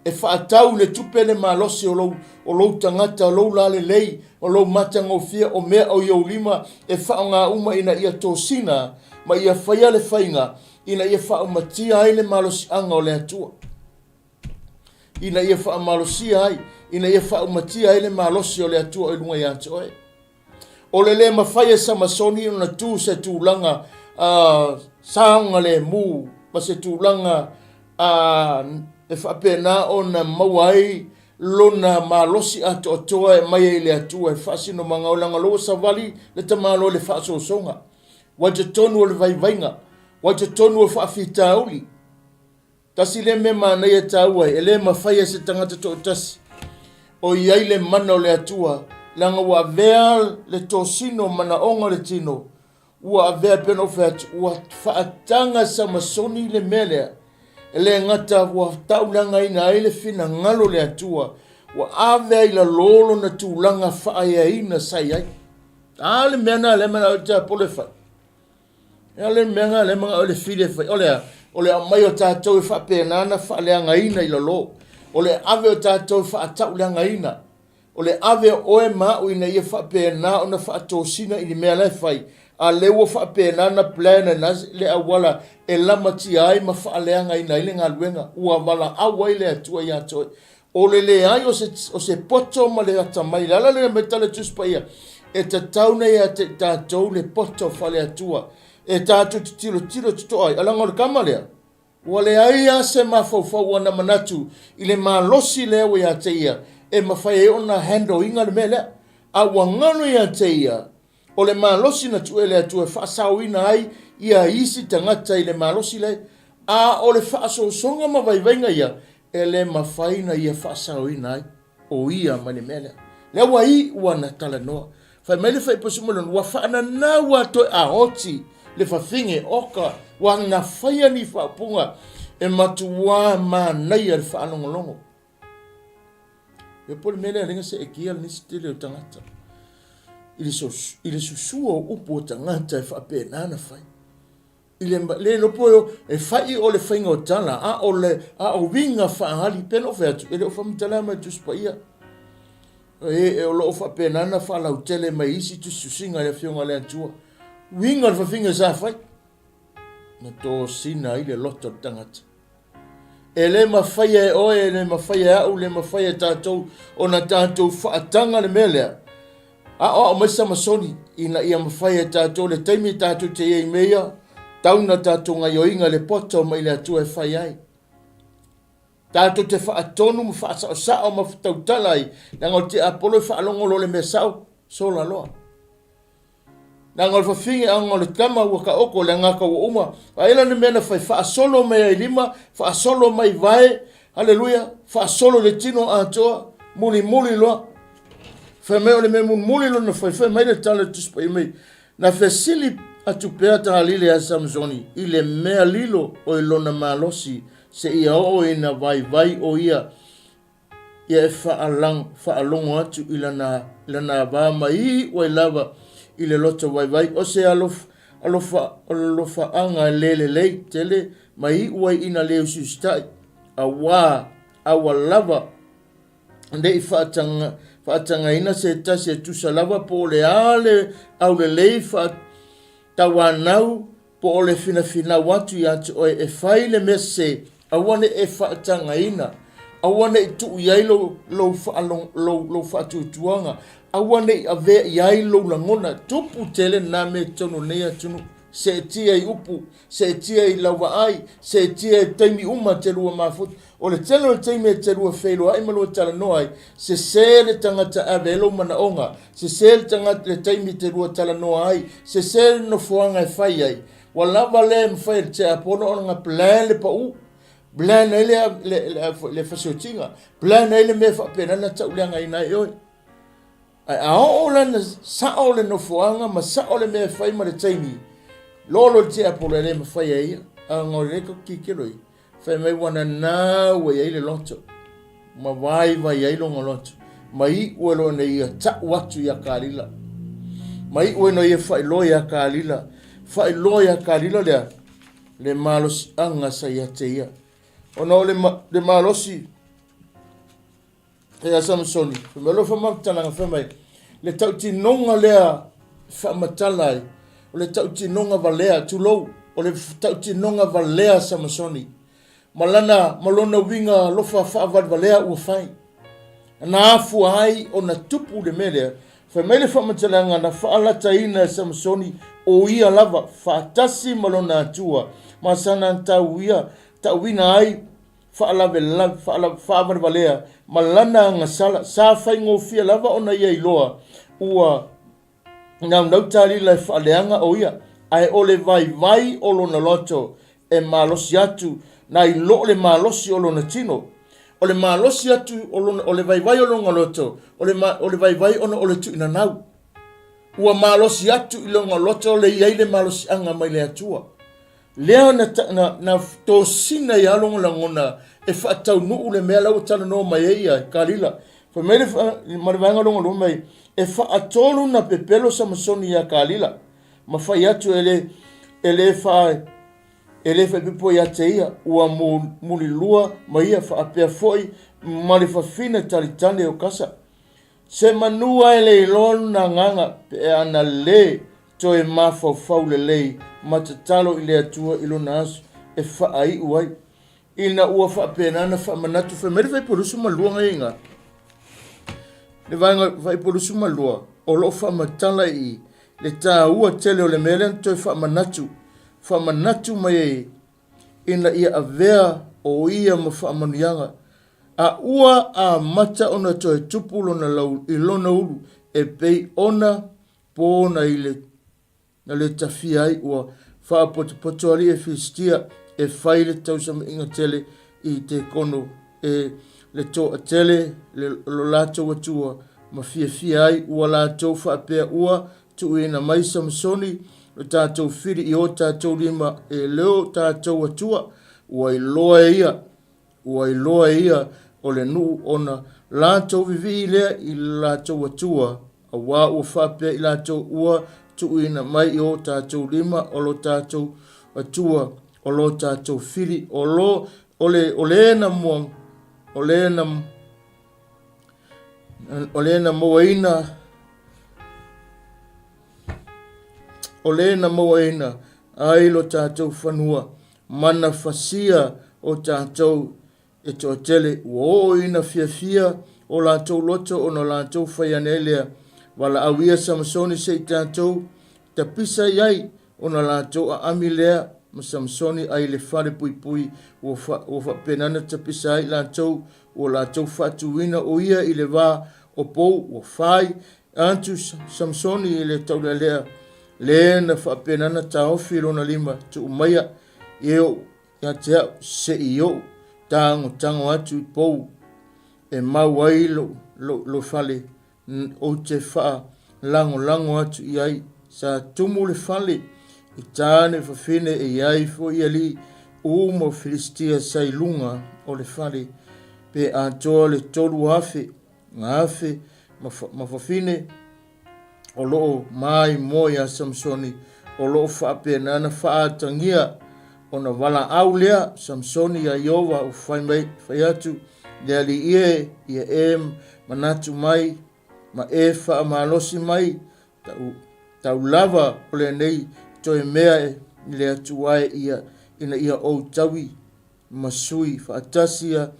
E whaatau le tupele malosi o lou tangata, o lou lale lei, o lou matangofia, o mea o iau lima, e whaonga uma ina ia tosina, ma ia whaia le whainga, ina ia whaomatia ai le malosi anga o le atua. Ina ia whaamalosia ai, ina ia whaumatia ai le malosi o le atua o lunga ia toe. O le mawhaia Samasoni na tū se tūlanga saonga le mū, ma se tūlanga e whapena o na mawai lona malosi ato atoa e mai e le atua e whasino mga o langa loa savali le tamalo le whaasosonga. Waja tonu o le vaivainga, waja tonu o whaafitauli. Tasi le me mana ia taua, e le mawhaia se tangata to tasi. O iai le mana o le atua, langa ua vea le tosino mana onga le tino. Ua vea peno wheatu, ua whaatanga Samasoni le melea. E le ngata ua taulanga ina ele fina ngalo le atua. Ua avea ila lolo na tūlanga whaaya ina sai ai. Ale mena le mana o te apole whai. Ale mena le mana o le fide whai. Ole a mai o tātou e whapenana whaaleanga ina i lalo. Ole ave o tātou whaatauleanga ina. Ole ave oe mau ina ia whapena o na whaatosina i ni mea lai whai. A lewa whapenana plana na le awala e lamati ai ma whaaleanga ina ile ngā luenga. Ua wala awa ile atua i atoe. Ole le ai o se poto ma le atamai. Lala le metale tuspa ia. E ta tauna ia te tātou le poto whale atua. E tātou tilo tuto ai, alanga o le kamalea. Ua le aia se mawhauwhau ana manatu, i le malosi leo ia te ia, e mawhai e ona hando inga le mele, a wangano ia te ia, o le malosi na tu ele atu e whaasau ina ai, ia isi tangata i le malosi le, a o le whaaso songa mawaivainga ia, e le mawhaina ia whaasau ina ai, o ia mani mele. Leo ai ua na tala noa, whai mele whai posumalon, ua whaana na ua toi a hoti, le whawhinge oka, wa na whaia ni whapunga, e matua ma nei al whaanongolongo. E pole mele a ringa se e kia nisi tele o tangata. Ile susua o upo o tangata e whapenana whai. Le lopo e whai o le whainga o tala, a o winga whaahali peno wheatu, e le o whamitala mai tuspa ia. E o lo o whapenana whalau tele mai isi tususinga le whionga le antua. Winga le whawhinga sa whai. Na tō sina i le loto tangata. E le mawhaia e oe, le mawhaia au, le mawhaia tātou, o na tātou whaatanga le melea. A o mai Samasoni, ina ia mawhaia tātou, le taimi tātou te iei mea, tauna tātou ngai oinga le poto mai le atua e whai ai. Tātou te whaatonu mu whaasa o sao ma whatautalai, nanga te Apollo whaalongolo le mea sao, sola loa. Na ngol whawhingi a ngol kama ua ka oko le ngaka ua uma. Aila ni mena whai whaasolo mai ai lima, whaasolo mai vai, haleluia, whaasolo le tino atoa, muli loa. Whai meo le mea muli lo na whai mai le tala tuspa i mei. Na whesili atu pea ta halile a Samsoni, i le mea lilo o ilona malosi, se ia o ina vai o ia, ia e whaalongo atu i lana vama i o lava, i le loto vai o se alofa anga lei tele mai uai ina leo sustai a lava ndei whaatanga ina se tasi e tusa lava po o le ale au le lei tawanau po o le fina watu i atu oe e whai le mese awane e whaatanga ina awane i tuu iai lo whaatutuanga awane i ave iai lo langona tupu tele na me tono nea tunu se tia i upu se tia i lawa ai se tia i taimi uma te rua mafutu o le tele o taimi te rua whailo ai malua tala noai se se le tangata avelo mana onga se le tangata le taimi te rua tala noa ai se le no fuanga e whai ai walawa le mwhai te apono o nga plan le pa u plan na le fasiotinga plan na le me whapena na tauleanga ina i oi ai ao lana sa o le no fuanga ma sa o le me whai ma le taimi lolo te apolo le mwhai ai a ngore ko kikiroi whai mai wana nā ue ai le loto ma vai ai longa loto mai ue lo nei a ta watu ya kalila mai ue no ia whai lo ya kalila whai lo ya kalila le malos anga sa ia te ia ono le malosi e a Samsoni me lo fa matala fa mai le tauti nonga lea fa matala o le tauti nonga valea tulo o le tauti nonga valea Samsoni malona winga lofa fa valea u fai na fu ai ona tupu le mele fa mele fa matala na fa ala taina Samsoni o ia lava fa tasi malona tua masana tawina ai fa valea malana ngasala sa fai ngofia lava ona ia iloa ua nau tali le fa leanga o ia ai ole vai o lona loto e malosi atu na i lo le malosi o lona tino o le malosi atu o le vai o lona loto o le vai ona o le tu ina nau ua malosi atu i lona loto le iai le malosi anga mai le atua lea na tosina i alonga langona e whaatau nuu le mea lau tala no mai eia kalila fa mele marivanga longa lo mai e whaatolu na pepelo Samsoni ya kalila ma whai atu ele whai pipo ia te ia ua muli lua ma ia whaapea foi marifafine talitane o kasa se manua ele ilonu na nganga pe ana le to e mafau le lei matatalo i le atua ilo na asu e whaai uai ina ua whaapenana whaamanatu whamere vai porusu malua ngainga le vai porusu malua o lo whaamatala i le tā ua tele o le mele toi whaamanatu mai ina ia avea o ia ma whaamanuianga a ua a mata ona toi tupulo na lau ilona ulu e pei ona pōna i le tawhia ai ua whaapoto ali e Filistia e whai le tausama inga tele i te kono e le toa tele le lo lātou atua ma fia ai ua lātou whaapea ua tu ina mai Samsoni le tātou whiri i o tātou lima e leo tātou atua ua i loa ia o le nuu ona lātou vivi lea i lātou atua a wā ua whaapea i lātou ua tu ina mai i o tātou lima o lo tātou atua o lo tātou whiri o le na muang o le na moaina ai lo tātou whanua mana fasia o tātou e toa tele o ina fia o lātou loto o no lātou whaianelea wala awia Samsoni se tātou ta pisa iai o na lātou a amilea ma Samsoni ai le whare pui o whapenana ta pisa ai lātou o lātou whatuina o ia i le wā o pou o whai antu Samsoni i le taula lea le na whapenana ta ofi rona lima tu umaia eo ya te au se i o tango atu i pou e mau ai lo whale o te wha lango atu i ai sa tumu le whale i tāne whawhine e iai fo i ali mo Filistia sailunga o le whale pe atoa le tolu hafe ngā hafe ma whawhine o loo mai moia Samsoni o loo whaapenana whaatangia o na wala au lea Samsoni a Iova o whai atu le ali ia manatu mai ma whaamalosi mai tau lava o le nei toi mea ni le atuae ina ia o tawi masui whaatasia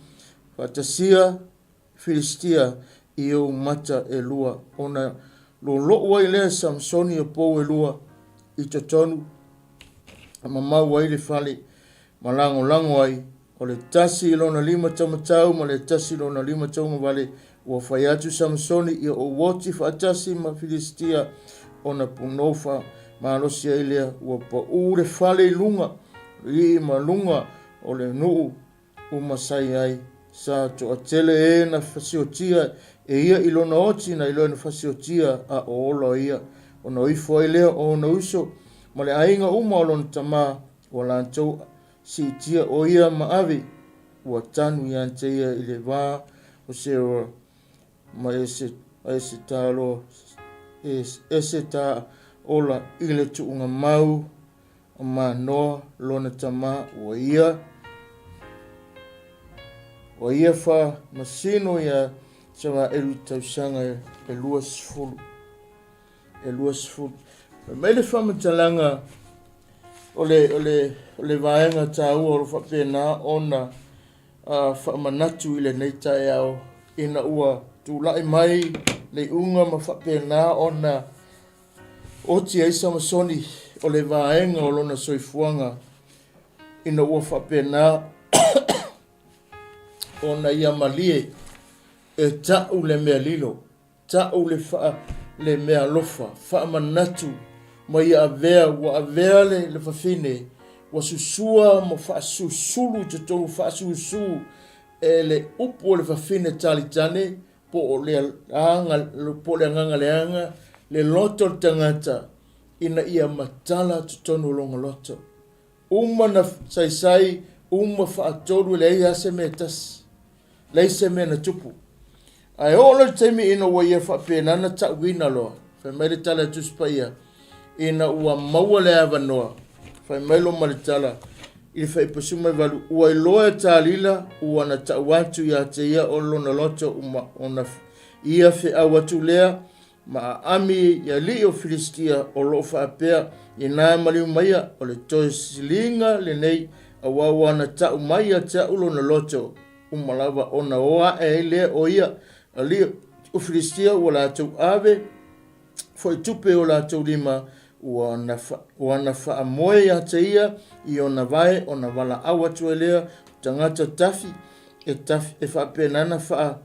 Filistia i o mata e lua ona lo wai lea Samsoni o pou e lua i totonu a mamau wai le fale lango ai o le tasi i lona 5 taumatau ma le tasi i lona 5 taumavale ua whai atu Samsoni i o woti whaatasi ma Filistia ona punofa ma alosi ai lea ua pa ure fale lunga i ma lunga o le nuu umasai ai sa to atele na fasiotia ia ilona oti na ilona fasiotia a olo ia ona ifo ile ona uso ma le ainga uma o lona tama wala tau si tia o ia maavi ua tanu ia nteia ile va o se ma ese talo ese ta ola ile tuunga mau ma no lona tama o ia fa masino ya sama elu tausanga e luas fulu mele fa matalanga ole vaenga tau o fa pena ona fa manatu ile neita yao ina ua tulai mai le unga ma fa pena ona oti ai Samsoni ole vaenga o lona soifuanga ina ua fa pena ona ia malie e tau le mea lilo, tau le faa le mea lofa, faa manatu, ma ia avea le fafine, wa susua ma faa susulu te tolu faa susu e le upo le fafine talitane, po le anganga le anga, le loto tangata, ina ia matala te tonu longa loto. Uma na sai, uma faa tolu le ia se metas. Leise mena tupu. Ai ola temi ina ua ia whapena na tauina loa. Whai maile tala tuspa ia. Ina ua maua le avanoa. Whai mailo maritala. Ili whai pasuma valu. Ua iloa talila. Ua na tauatu ia te ia olo na loto. Ona ia whi awatu lea. Ma ami ia li o Filistia o lo whaapea. Ina maliu maia. O le toi silinga le nei. Awawa na tau maia te ulo na loto. Umalawa ona oa e le o ia ali o Filistia wala tau ave foi tupe o la tau lima wana fa moe ya te ia i ona vai ona wala awa tuelea tangata tafi e fa penana fa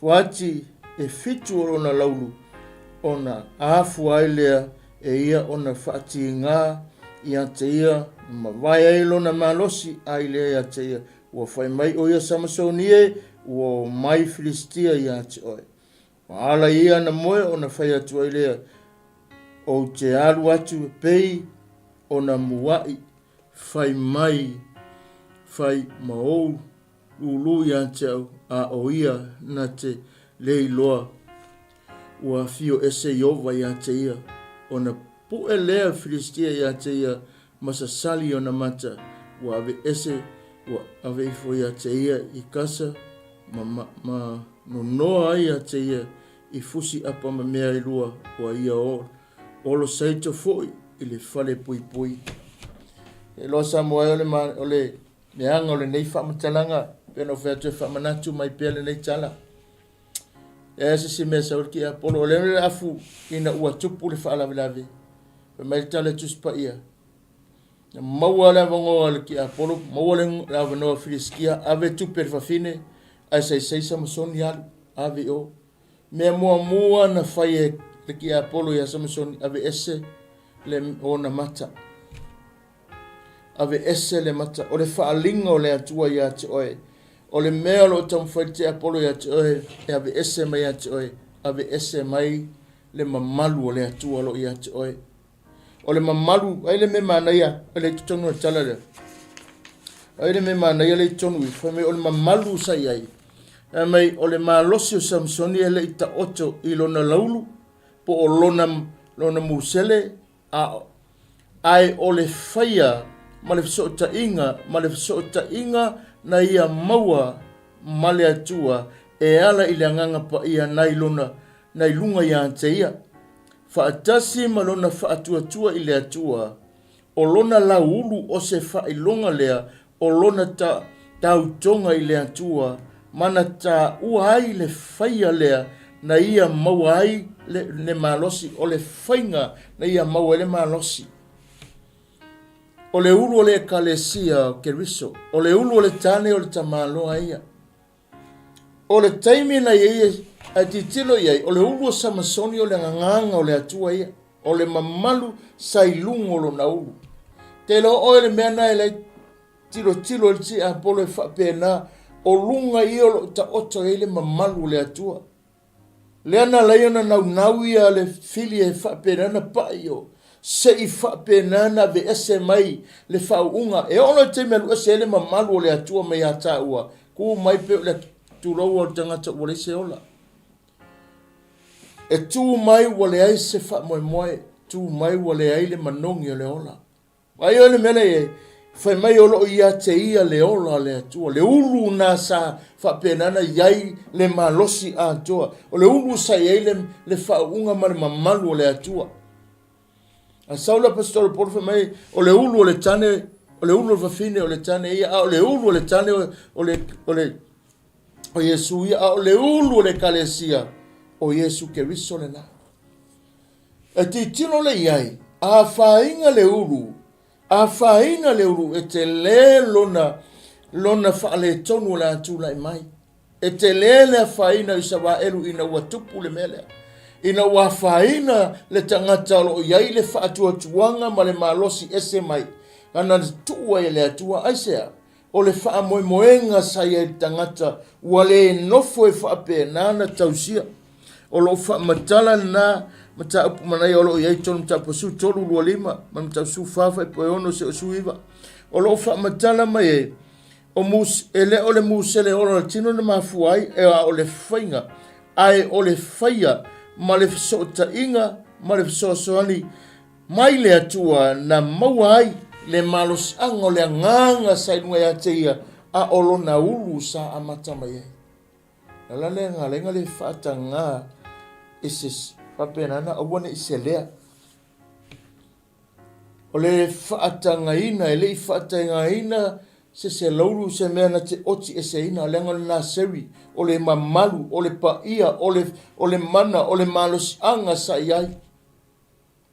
fuati e fitu ona laulu ona afu ailea e ia ona faati ngā ia te ia ma vai ailona malosi ailea ya te ia ua whai mai o ia Samsonie, ua mai Filistia ia te oe. Maala ia na moe o na whai atu ailea, o te alu atu pei o na muai, whai mai, whai maou, ulu ia te au, a o ia na te leiloa, ua fio ese iova ia te ia, o na pue lea Filistia ia te ia, masasali o na mata, ua ave ese ua ave ifo ia te ia i kasa ma no noa ia te ia i fusi apa ma mea i lua ua ia olo saito foi i le fale pui. E loa Samoa o le meanga o le nei whamatalanga pena o whea tue whamanatu mai pia le nei tala. E se mea saur ki a polo o le afu ina ua tupu le whaalavelave. Pe mai tala tuspa ia. Maua le vangoa le ki a polo, maua le vanoa Filistia, ave tupe le fafine, ai sai Samsoni alu, ave o. Mea mua na whai le ki a polo ia Samsoni, ave ese le o na mata. Ave ese le mata, o le whaalinga o le atua ia te oe. O le mea lo tamwhai te a polo ia te oe, e ave ese mai ia te oe, ave ese mai le mamalu o le atua lo ia te oe. O le mamalu, ai le me manaia, ai le tutonu tala le. Ai le me manaia le tutonu i, whai o le mamalu sai ai. E mai o le malosi o Samsoni e le ita oto i lona laulu, po o lona musele, ai o le whaia, ma le fisota inga na ia maua ma le atua e ala i le anganga pa ia nailona nailunga ia te ia. Whaatasi ma lona whaatuatua i le atua o lona laulu o se whailonga lea o lona tautonga i le atua mana ta uai le whaia lea na ia mauai le malosi o le whainga na ia maua le malosi. O le ulu o le kalesia o Keriso, o le ulu o le tane o le tamaloa ia. O le taimi na ia a titilo ia, o le ulu o Samasoni o le nganganga o le atua ia, o le mamalu sailungo o lo na ulu. Te lo o le meana e le tilo le ti apolo e whapena, o lunga ia o lo ta oto e le mamalu le atua. Le ana leiona nau ia le fili e whapena na paio, se i whapena na ve ese mai le whaunga. E ono te melu ese le mamalu o le atua mai ata ua, ku mai pe le turau o tangata ua le se ola. E tu mai wale ai se wha moe moe, tu mai wale ai le manongi o le ola. Ai o le mele e, whai mai olo ia te ia le ola le atua, le ulu na sa whapenana iai le malosi a atua, o le ulu sa iai le whaunga ma le mamalu o le atua. A saula pastor Paul whai mai, o le ulu o le tane, o le ulu o whafine o le tane ia, o le ulu o le tane o Yesu ia, o le ulu o le kalesia, o Yesu Keriso le na. E ti tino le iai, a whainga le ulu, e te le lona whaale tonu la atula i mai. E te le whaina i sa wa elu ina ua tupu le mele. Ina ua whaina le tangata lo iai le whaatua tuanga ma le malosi ese mai. Ana tua e le atua aisea. O le wha moe moenga sa ia tangata ua le nofo e whaape nana tausia. O lo wha matala na mata upu manai o lo iai tonu mata pasu tolu lua lima. Ma mata su fafa e poe ono se o suiva. O lo wha matala mai e. O mus ele o le musele o lo tino na mafuai e a o le whainga. Ai o le whaia ma le fisota inga ma le fisosoani. Mai le atua na mauai le malos ango le nganga sa inua ya te ia a olo na ulu sa amata mai e. Lala le ngalenga le whaata ngā isis papenana o wane iselea. O le whaatanga ele i whaatanga ina se lauru se mea na te oti ese ina lenga le naseri o le mamalu, o le paia, o le mana, o le malos anga sa iai.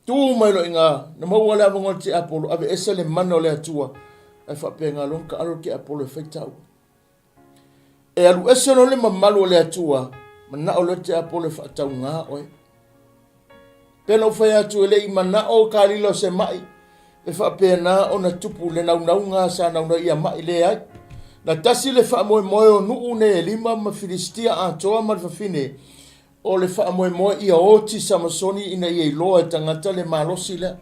Tu mai lo inga, na mau ala avonga te Apollo, ave ese le mana o le atua, ai whapenga lonka alo ke Apollo e whaitau. E alu ese no le mamalu o le atua, mana o le te Apollo e whaitau ngā oe. Pena u whai atu ele i mana o kalilo se mai, e whapena o na tupu le nau ngā sa nau ia mai le ai. Na tasi le wha moe moe o nuu ne e lima ma Filistia a toa ma whawhine, o le wha moe moe ia oti Samasoni ina ia iloa e tangata le malosi le.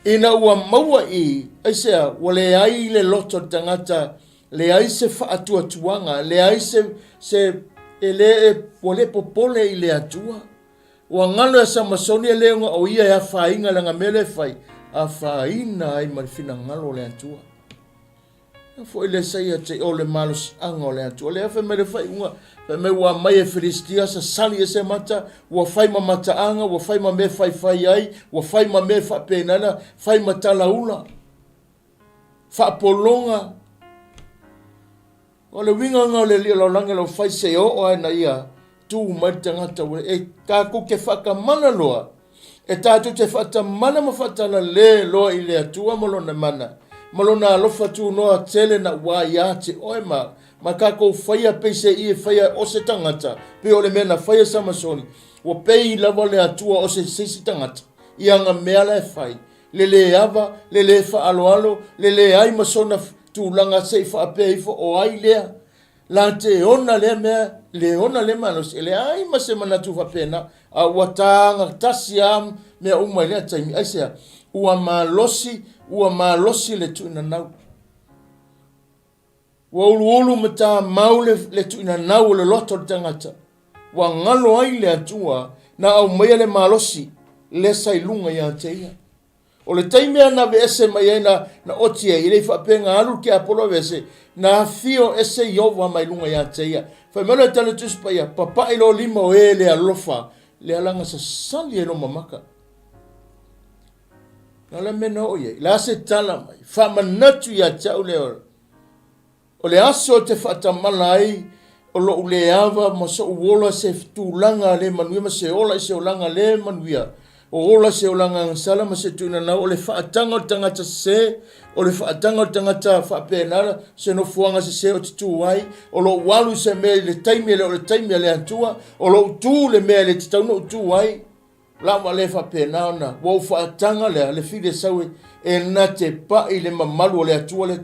Ina ua maua i, aisea, wa le ai le loto tangata, le ai se wha atua tuanga, le ai wale popole i le atua. Ua ngalo e Samasoni e leonga o ia ea whainga langa mele whai, a whaina ai marifina ngalo le atua. Fo ile sai te o le malos anga o le atua. Le afe mere whai unga, me ua mai e Filistia sa sali e se mata, ua whai ma mata anga, ua whai ma me whai ai, ua whai ma me wha penana, whai ma tala ula. Wha polonga. O le winga nga o le lia laulange lau whai se o ai na ia, tu mai tangata ule, e kako ke whaka mana loa, e tātu te whata mana ma whatala le loa i le atua malona mana. Malona alofa tu noa tele na wa ia te oema. Ma kako whaia peise i e whaia o se tangata. Pe o le mena whaia Samasoni. Wa pei lava le atua o se sisi tangata. I anga mea le whai. Le ava, le wha alo, le ai masona tu langa se wha apea ifo o ai lea. La te ona le mea, le ona le manos. Le ai mase manatu wha pena. A watanga tasi am mea umai lea taimi. Aisea, ua malosi le tuina nau. Ua ulu mata mau le tuina nau le loto le tangata. Ua ngalo ai le atua na au mea le malosi le sailunga ia te ia. O le taimea na ve ese mai na otia i le whapenga alu ki Apollo vese na fio ese iova mai lunga ia teia. Whai mana tala tuspa ia papa ilo lima o le alofa le alanga sa sali e no mamaka. Na la mena o ia, la se tala mai, whamanatu ia tau le o le aso te whatamala ai o lo ule ava ma so uola se tūlanga le manuia ma se ola se olanga le manuia. O ola se olanga ngasala ma se tūna na o le whaatanga o tangata se, o le whaatanga o tangata whapenara, se no fuanga se o te tūwai, o lo walu se mea le taimia le o le taimia le antua, o lo tū le mea le te tauna o tūwai, la wa le whapenara na, wau whaatanga le while sawe, e na te pa i le mamalu o le atua le,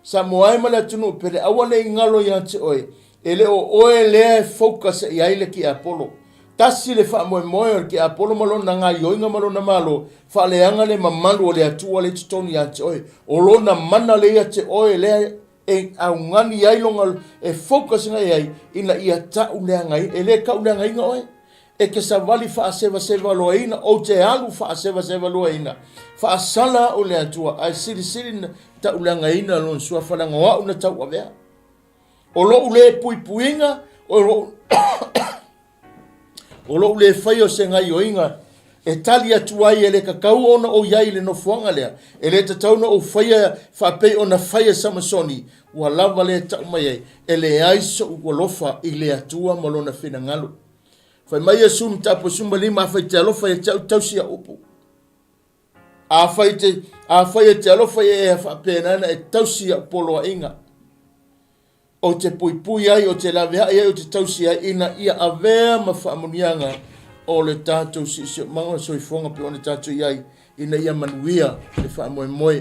sa moai ma le atunu pere, awa le ingalo ia te oe, e le o oe le focus i aile ki Apollo. Tasi le wha moe moe ki Apollo malo na ngā ioinga malo na malo, wha le anga le mamalu o le atua le tutoni ia te oe. O lo na mana le ia te oe le e au ngani ai longa e focus ngai ai ina ia tau le ngai, e le kau le ngai ngoe. E ke sa wali wha seva seva loa ina, o te alu wha seva seva loa ina. Wha sala o le atua, ai siri siri tau le ngai ina lon sua whananga wa una tau avea. O lo ule pui puinga, o lo ule whai o se ngai o inga, e tali atu ai e le kakau ona o iai le no fuanga lea, e le tatauna o whaia whapei ona whaia Samasoni, ua lava le tau mai ai, e le aiso uolofa i le atua malona whina ngalu. Whai mai a sum tapo summa lima a whai te alofa e tau tausi a upu. A whai te alofa e whapenana e tausi a polo a inga. O te pui ai, o te lawe ai, o te tausi ai, ina ia avea ma whaamunianga o le tātou si manga soi fonga pe o le tātou iai, ina ia manuia le whaamoe moe.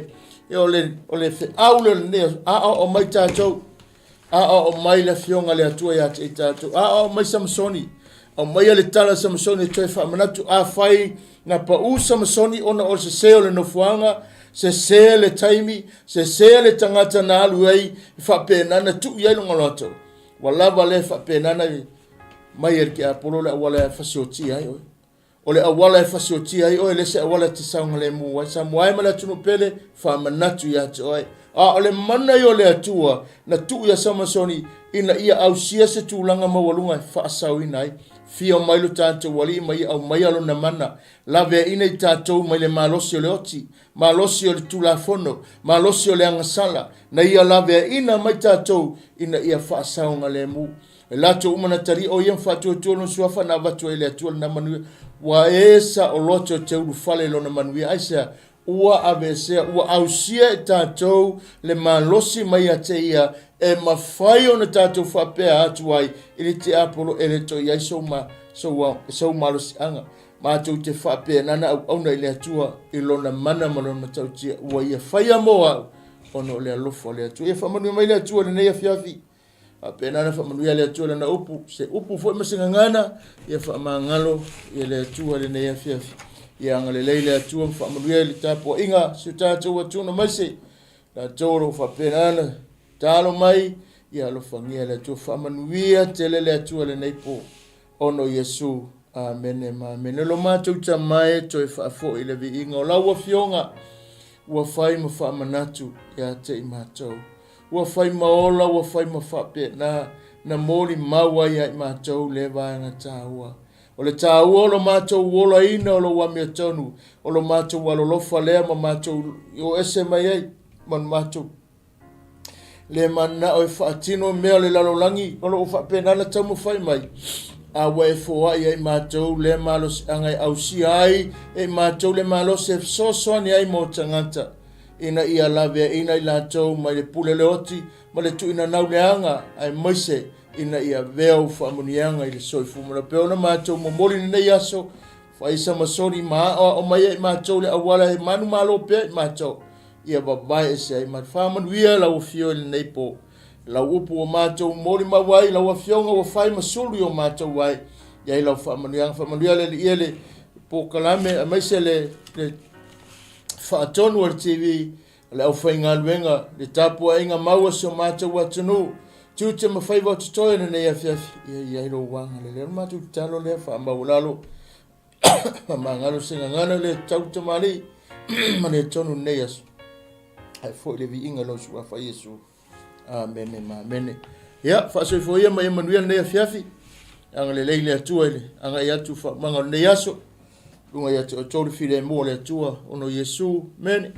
E o le au le nea, o mai tātou, o mai le fionga le atua ia te tātou, o mai Samasoni, o mai le tala Samasoni toi whaamanatu, a whai na pa u Samasoni ona o se seo le nofuanga, se le taimi, se le tangata na alu ai, whapenana tu iai longa loto. Walava le whapenana mai ki Apollo le awala e whasioti ai oi. O le awala e whasioti ai oi, le se awala te saunga le mua. Sa muai ma le tunu pele, whamanatu ia te oi. O le mana i o le atua, na tu ia Samasoni, ina ia au sia se tūlanga mawalunga e whaasau inai. Fia mai lo tātou wali mai au mai alo na mana. Lawe ina i tātou mai le malosi o le oti, malosi o le tulafono, malosi o le angasala. Na ia lawe ina mai tātou ina ia whaasaunga le mu. E lato umana tari o iam whaatua tuolo suafa na watu e le atuala na manuia. Wa esa o loto te uru fale lo na manuia. Aisea ua avesea, ua ausia e tātou le malosi mai a te ia e mawhai o na tātou whapea atu ai ili te Apollo e le toi ai sau malosi anga. Mātou te whapea nana au auna i le atua i lona mana malona tau tia ua ia whaia moa ono le alofa le atua. Ia whamanua mai le atua le neia fiafi. Whapea nana whamanua le atua le na upu. Se upu fwoi masinga ngana ia whamangalo i le atua le neia fiafi. Ia anga le leile atua whamanua le tapo inga si tātou atuna maise. Na tōro whapea nana talo mai ia alofa ngia le atua whamanuia te le atua le neipo ono Yesu. Amen e amen. Lo mātou ta mai toi whaafo i le vi inga o laua fionga ua whai ma whaamanatu ia te i mātou. Ua whai maola, ua whai ma whape na mori maua ia i mātou le vāanga tāua. O le tāua o lo mātou wola ina o lo wamia tonu. O lo mātou walolofa lea ma mātou o ese mai ai man mātou. Le mana o i whaatino mea le lalolangi o lo whape nana tau mo whai mai. A wai fo ai mātou le malos angai au si ai e mātou le malos e sosoani ai mo tangata ina ia lawe ina i lātou mai le pule le oti ma le tu ina nau le anga ai moise ina ia veo whamunianga i le soifu mara peona mātou mo mori nei aso whai Samasoni maa o mai e mātou le awala e manu malo pe mātou ia babai e se ai mat whamanuia lau fio le neipo la upu o mātou mori mawai, la wafionga wa whai masuri o mātou wai. Iai lau whamanuia le iele po kalame, a maise le whaatonu ar TV, le au whai ngā luenga, le tapu a inga maua si o mātou watanu. Tiu te mawhai wau tutoia na nei awhiawhi. Iai ro wanga le leo mātou talo lea wha maulalo. Mangalo singa ngana le tau tamari. ma le tonu nei aso ai fo le vi inga lo su fa Yesu amen ma amen ya fa so fo ia ma Emmanuel nei fiafi anga le leile atua ile anga ia tu fa manga nei aso lunga ia te o tolu file mo le atua ono Yesu men